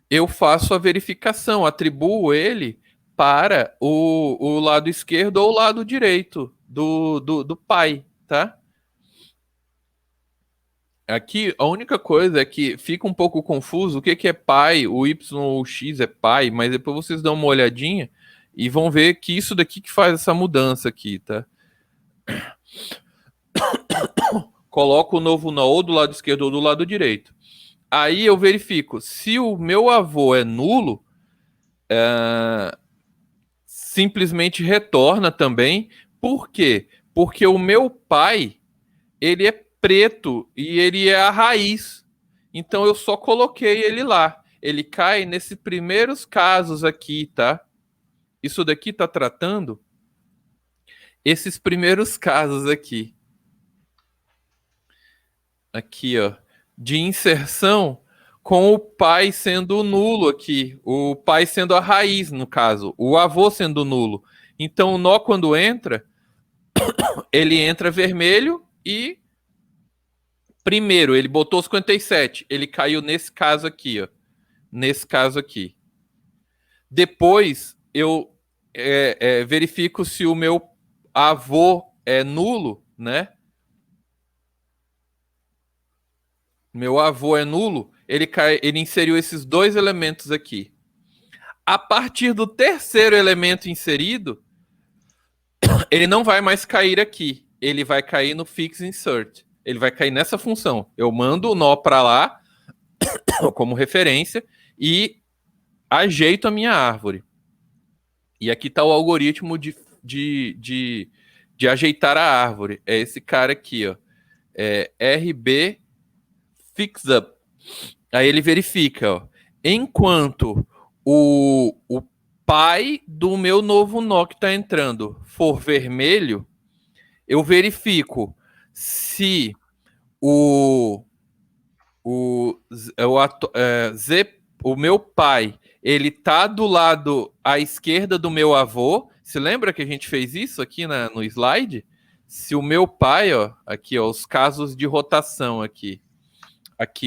eu faço a verificação, atribuo ele para o lado esquerdo ou o lado direito do pai, tá? Aqui, a única coisa é que fica um pouco confuso o que é pai, o y ou o x é pai, mas depois vocês dão uma olhadinha e vão ver que isso daqui que faz essa mudança aqui, tá? Coloco o novo nó ou do lado esquerdo ou do lado direito. Aí eu verifico, se o meu avô é nulo, simplesmente retorna também. Por quê? Porque o meu pai, ele é preto e ele é a raiz. Então eu só coloquei ele lá. Ele cai nesses primeiros casos aqui, tá? Isso daqui tá tratando esses primeiros casos aqui. Aqui, ó, de inserção com o pai sendo nulo aqui, o pai sendo a raiz, no caso, o avô sendo nulo. Então o nó, quando entra, ele entra vermelho e primeiro ele botou 57, ele caiu nesse caso aqui, ó, nesse caso aqui. Depois eu verifico se o meu avô é nulo, né? Meu avô é nulo, ele inseriu esses dois elementos aqui. A partir do terceiro elemento inserido, ele não vai mais cair aqui. Ele vai cair no fix insert. Ele vai cair nessa função. Eu mando o nó para lá, como referência, e ajeito a minha árvore. E aqui está o algoritmo de ajeitar a árvore. É esse cara aqui, ó. RB Fix Up. Aí ele verifica, ó, enquanto o pai do meu novo nó que está entrando for vermelho, eu verifico se o, o meu pai ele tá do lado à esquerda do meu avô. Se lembra que a gente fez isso aqui no slide? Se o meu pai, ó, aqui, ó, os casos de rotação aqui,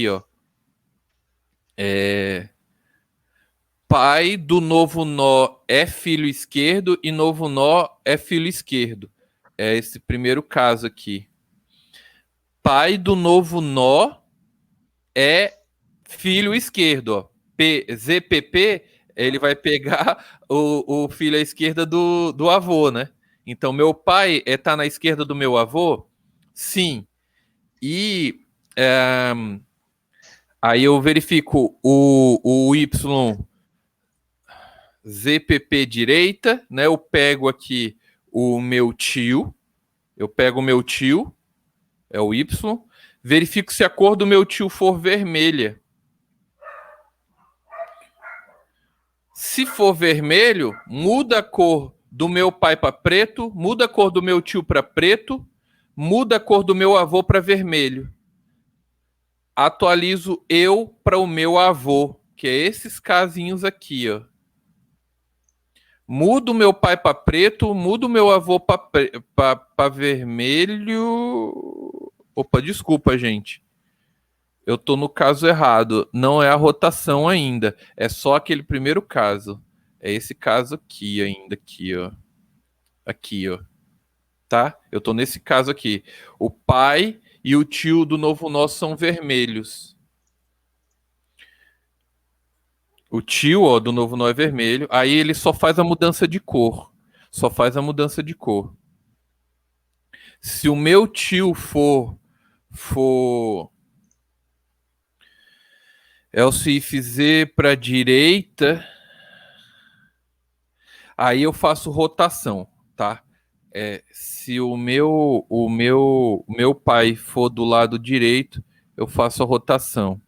ó, pai do novo nó é filho esquerdo e novo nó é filho esquerdo. É esse primeiro caso aqui. Pai do novo nó é filho esquerdo, ó. ZPP, ele vai pegar o filho à esquerda do avô, né? Então, meu pai tá na esquerda do meu avô? Sim. E aí eu verifico o Y ZPP direita, né? Eu pego aqui o meu tio, é o Y, verifico se a cor do meu tio for vermelha. Se for vermelho, muda a cor do meu pai para preto, muda a cor do meu tio para preto, muda a cor do meu avô para vermelho. Atualizo eu para o meu avô, que é esses casinhos aqui, ó. Mudo meu pai para preto, mudo meu avô para vermelho. Opa, desculpa, gente. Eu tô no caso errado. Não é a rotação ainda. É só aquele primeiro caso. É esse caso aqui ainda, aqui, ó. Aqui, ó. Tá? Eu tô nesse caso aqui. O pai e o tio do novo nó são vermelhos. O tio, ó, do novo nó é vermelho. Aí ele só faz a mudança de cor. Só faz a mudança de cor. Se o meu tio for LCIF Z para direita, aí eu faço rotação, tá? Se o meu pai for do lado direito, eu faço a rotação.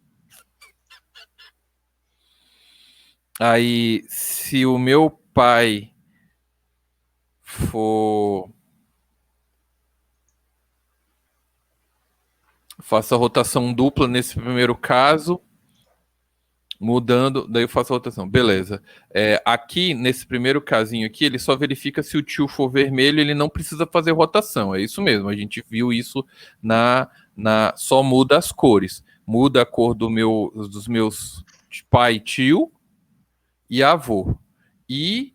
Aí, se o meu pai for... Faço a rotação dupla nesse primeiro caso, mudando, daí eu faço a rotação. Beleza. Aqui, nesse primeiro casinho aqui, ele só verifica se o tio for vermelho, ele não precisa fazer rotação. É isso mesmo, a gente viu isso só muda as cores. Muda a cor dos meus pai e tio e avô. E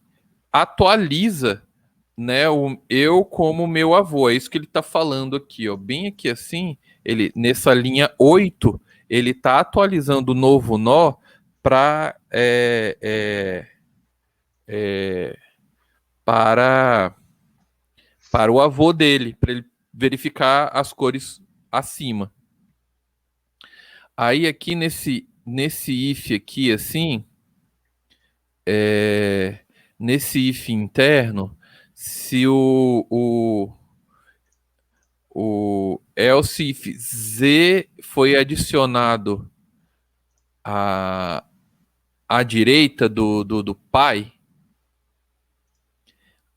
atualiza, né, eu como meu avô. É isso que ele está falando aqui, ó. Bem aqui assim, ele nessa linha 8, ele está atualizando o novo nó para para o avô dele, para ele verificar as cores acima. Aí aqui nesse if aqui assim, nesse if interno, se o else if Z foi adicionado à direita do pai,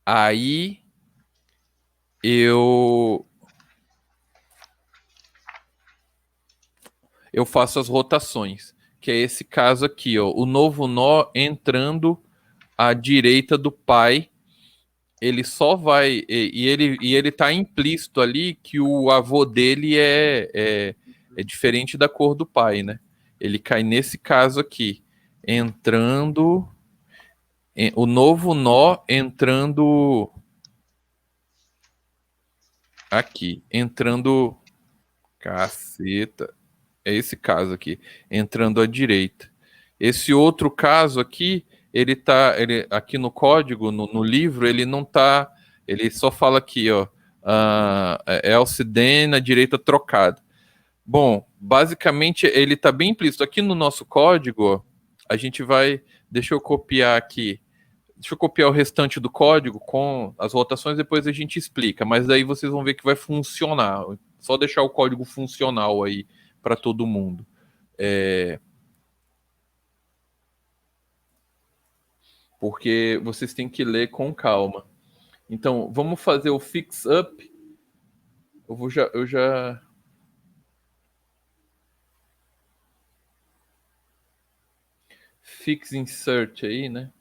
aí eu faço as rotações, que é esse caso aqui, ó, o novo nó entrando à direita do pai, ele só vai, e ele tá implícito ali que o avô dele é diferente da cor do pai, né? Ele cai nesse caso aqui, entrando, o novo nó entrando aqui, entrando, caceta, é esse caso aqui, entrando à direita. Esse outro caso aqui, ele aqui no código, no livro, ele não tá, ele só fala aqui, ó, else then na direita trocada. Bom, basicamente ele tá bem implícito. Aqui no nosso código, ó, a gente vai, deixa eu copiar aqui, deixa eu copiar o restante do código com as rotações, depois a gente explica, mas daí vocês vão ver que vai funcionar. Só deixar o código funcional aí para todo mundo. porque vocês têm que ler com calma. Então, vamos fazer o fix up. Eu já... Fix insert aí, né?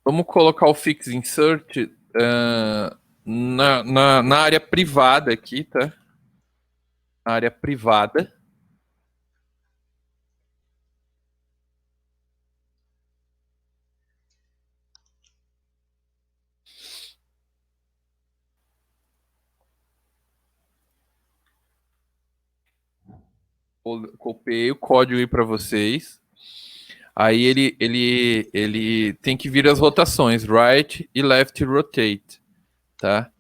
Vamos colocar o fix insert na área privada aqui, tá? Na área privada. Copiei o código aí para vocês. Aí ele tem que vir as rotações, right e left rotate, tá?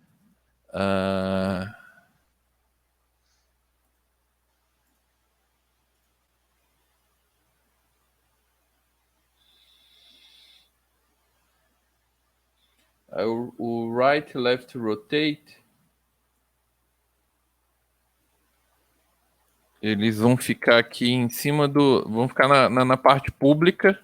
O right left rotate, eles vão ficar aqui em cima do... Vão ficar na parte pública.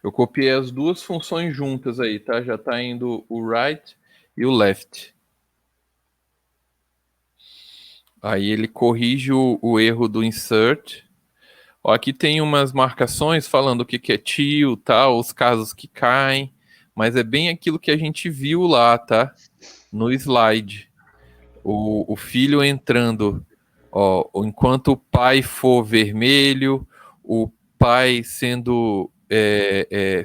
Eu copiei as duas funções juntas aí, tá? Já tá indo o right e o left. Aí ele corrige o erro do insert. Ó, aqui tem umas marcações falando o que é till, tá? Os casos que caem. Mas é bem aquilo que a gente viu lá, tá? No slide. O filho entrando, ó, enquanto o pai for vermelho, o pai sendo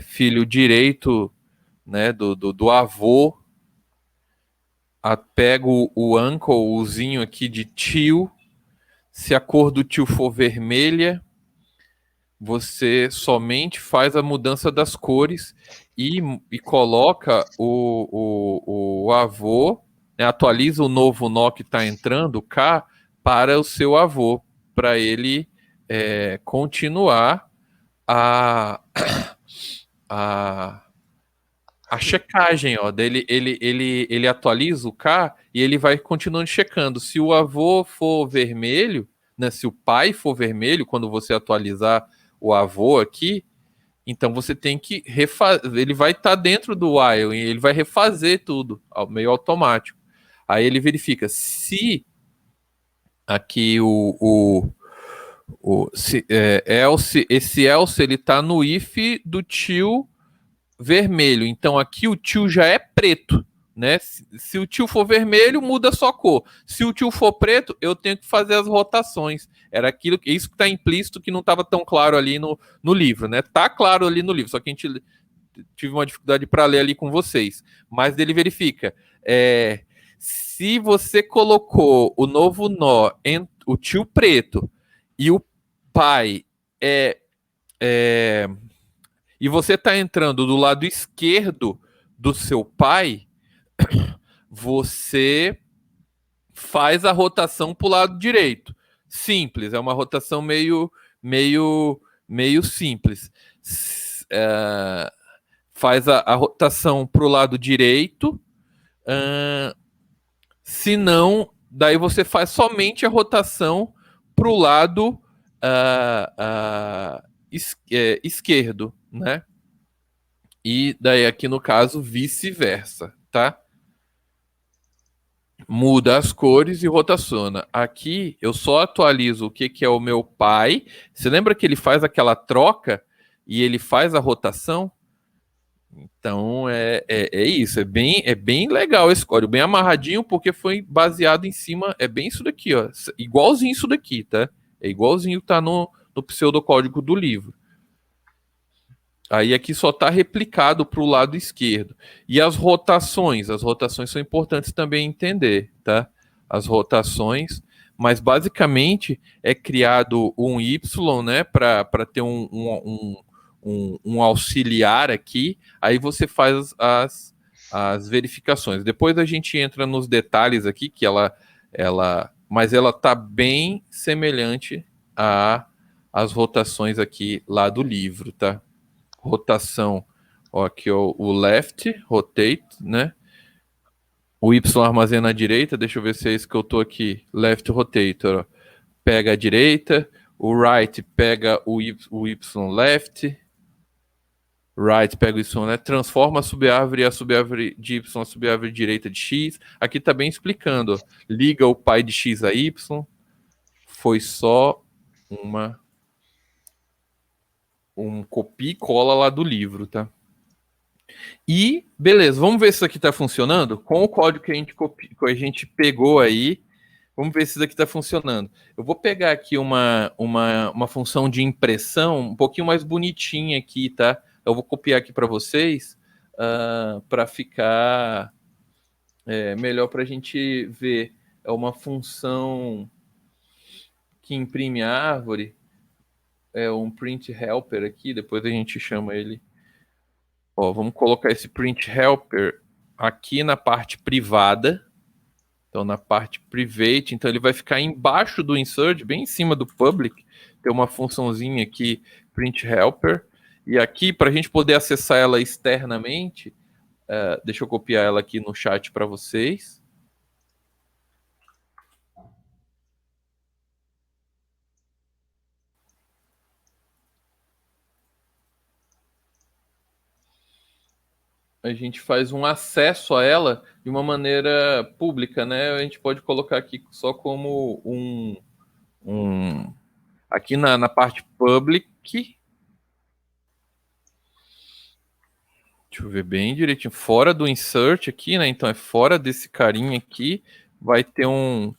filho direito, né, do avô, pego o uncle, o uzinho aqui de tio. Se a cor do tio for vermelha, você somente faz a mudança das cores e coloca o avô, né, atualiza o novo nó que está entrando cá para o seu avô, para ele continuar a checagem, ó, dele, ele atualiza o K e ele vai continuando checando. Se o avô for vermelho, né, se o pai for vermelho, quando você atualizar o avô aqui, então você tem que refazer, ele vai estar dentro do while, e ele vai refazer tudo, meio automático. Aí ele verifica se aqui esse else ele está no if do tio vermelho. Então aqui o tio já é preto, né? Se o tio for vermelho, muda só a cor. Se o tio for preto, eu tenho que fazer as rotações. Era isso que está implícito, que não estava tão claro ali no livro, né? Tá claro ali no livro, só que a gente tive uma dificuldade para ler ali com vocês. Mas ele verifica. Se você colocou o novo nó o tio preto e o pai e você está entrando do lado esquerdo do seu pai, você faz a rotação para o lado direito. Simples, é uma rotação meio simples. Faz a rotação para o lado direito. Se não, daí você faz somente a rotação para o lado esquerdo, né? E daí aqui no caso vice-versa, tá? Muda as cores e rotaciona. Aqui eu só atualizo o que é o meu pai. Você lembra que ele faz aquela troca e ele faz a rotação? Então é isso, é bem legal esse código, bem amarradinho, porque foi baseado em cima, é bem isso daqui, ó, igualzinho isso daqui, tá? É igualzinho que tá no pseudocódigo do livro. Aí aqui só está replicado para o lado esquerdo. E as rotações são importantes também entender, tá? As rotações, mas basicamente é criado um Y, né, para ter um auxiliar aqui, aí você faz as verificações. Depois a gente entra nos detalhes aqui, que mas ela está bem semelhante às rotações aqui lá do livro, tá? Rotação Ó, aqui ó, o left, rotate, né? O Y armazena a direita, deixa eu ver se é isso que eu tô aqui. Left rotator, ó. Pega a direita, o right pega o Y left, right pega o Y left, transforma a subárvore de Y, a subárvore direita de X. Aqui tá bem explicando, ó. Liga o pai de X a Y. Foi só um copia e cola lá do livro, tá? E, beleza, vamos ver se isso aqui está funcionando com o código que a gente pegou aí. Vamos ver se isso aqui está funcionando. Eu vou pegar aqui uma função de impressão um pouquinho mais bonitinha aqui, tá? Eu vou copiar aqui para vocês para ficar melhor para a gente ver. É uma função que imprime a árvore. É um print helper aqui, depois a gente chama ele. Ó, vamos colocar esse print helper aqui na parte privada. Então, na parte private, então ele vai ficar embaixo do insert, bem em cima do public. Tem uma funçãozinha aqui, print helper. E aqui, para a gente poder acessar ela externamente, deixa eu copiar ela aqui no chat para vocês. A gente faz um acesso a ela de uma maneira pública, né? A gente pode colocar aqui só como aqui na parte public. Deixa eu ver bem direitinho. Fora do insert aqui, né? Então é fora desse carinha aqui. Vai ter um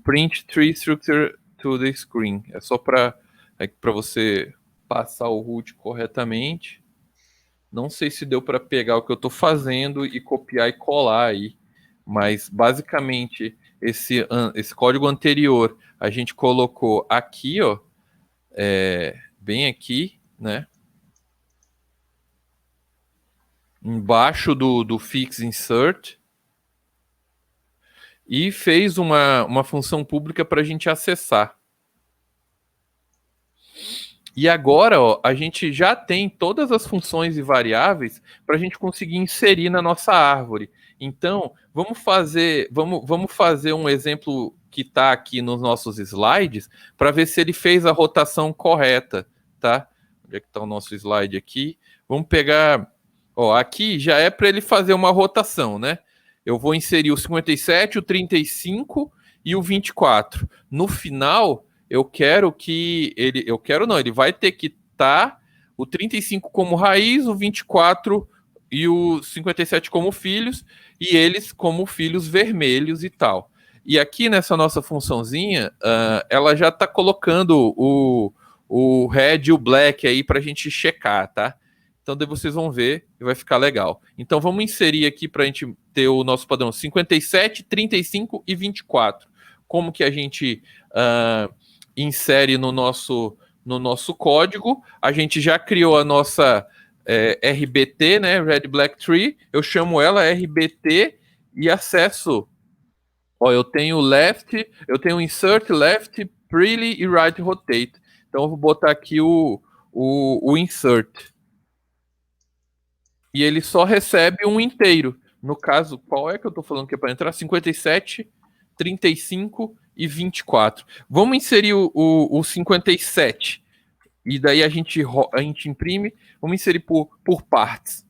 print tree structure to the screen. É só para você passar o root corretamente. Não sei se deu para pegar o que eu estou fazendo e copiar e colar aí. Mas basicamente esse código anterior a gente colocou aqui, ó, bem aqui, né? Embaixo do fix insert e fez uma função pública para a gente acessar. E agora, ó, a gente já tem todas as funções e variáveis para a gente conseguir inserir na nossa árvore. Então, vamos fazer um exemplo que está aqui nos nossos slides para ver se ele fez a rotação correta, tá? Onde é que está o nosso slide aqui? Vamos pegar, ó, aqui já é para ele fazer uma rotação, né? Eu vou inserir o 57, o 35 e o 24. No final, ele vai ter que estar o 35 como raiz, o 24 e o 57 como filhos, e eles como filhos vermelhos e tal. E aqui nessa nossa funçãozinha, ela já está colocando o red e o black aí para a gente checar, tá? Então daí vocês vão ver e vai ficar legal. Então vamos inserir aqui para a gente ter o nosso padrão 57, 35 e 24. Como que a gente insere no nosso código? A gente já criou a nossa RBT, né? Red Black Tree. Eu chamo ela RBT e acesso. Ó, eu tenho insert, left, pretty e right rotate. Então eu vou botar aqui o insert. E ele só recebe um inteiro. No caso, qual é que eu estou falando que é para entrar? 57, 35 e 24. Vamos inserir o 57. E daí a gente imprime. Vamos inserir por partes.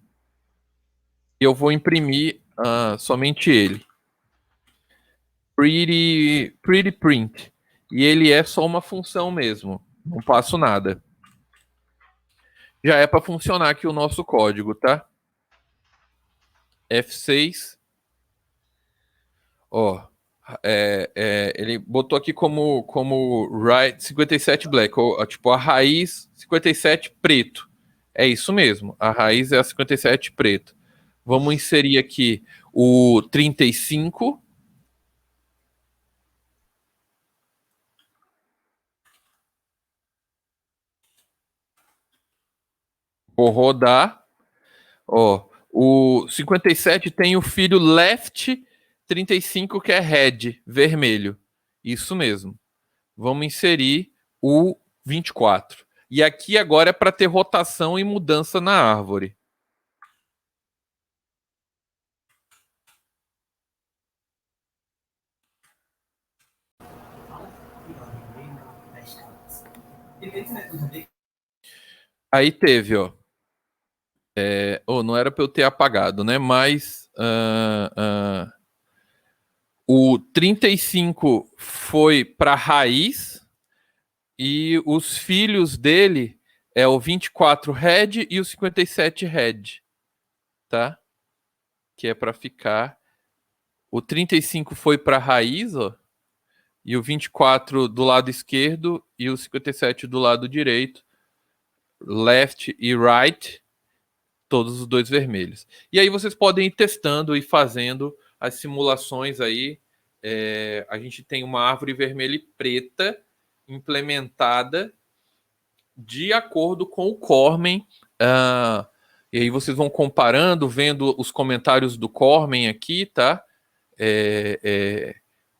E eu vou imprimir somente ele. Pretty print. E ele é só uma função mesmo. Não passo nada. Já é para funcionar aqui o nosso código, tá? F6. Ó, ele botou aqui como right 57 black, ou tipo a raiz 57 preto. É isso mesmo, a raiz é a 57 preto. Vamos inserir aqui o 35. Vou rodar. Ó, o 57 tem o filho left 35 que é red, vermelho. Isso mesmo. Vamos inserir o 24. E aqui agora é para ter rotação e mudança na árvore. Aí teve, ó. Não era para eu ter apagado, né? Mas o 35 foi para raiz e os filhos dele é o 24 Red e o 57 Red, tá? Que é para ficar. O 35 foi para raiz, ó. E o 24 do lado esquerdo e o 57 do lado direito. Left e right, todos os dois vermelhos. E aí vocês podem ir testando e fazendo as simulações aí. A gente tem uma árvore vermelha e preta implementada de acordo com o Cormen. E aí vocês vão comparando, vendo os comentários do Cormen aqui, tá?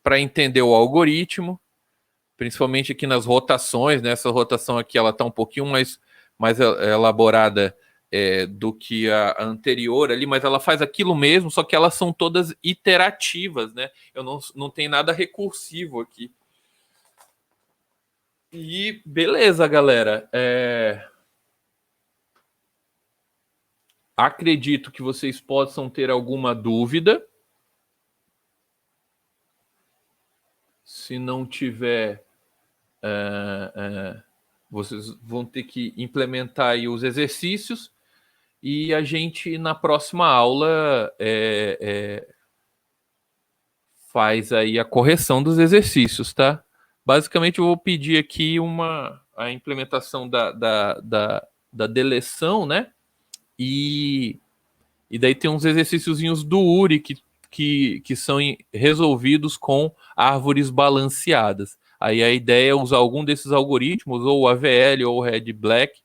Para entender o algoritmo, principalmente aqui nas rotações, né? Essa rotação aqui ela está um pouquinho mais elaborada do que a anterior ali, mas ela faz aquilo mesmo, só que elas são todas iterativas, né? Eu não tem nada recursivo aqui. E beleza, galera. Acredito que vocês possam ter alguma dúvida. Se não tiver, vocês vão ter que implementar aí os exercícios e a gente, na próxima aula, faz aí a correção dos exercícios, tá? Basicamente, eu vou pedir aqui a implementação da deleção, né? E daí tem uns exercíciozinhos do URI que são resolvidos com árvores balanceadas. Aí a ideia é usar algum desses algoritmos, ou o AVL ou o Red Black,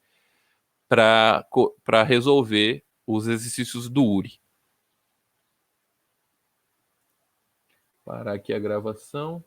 para resolver os exercícios do URI. Parar aqui a gravação.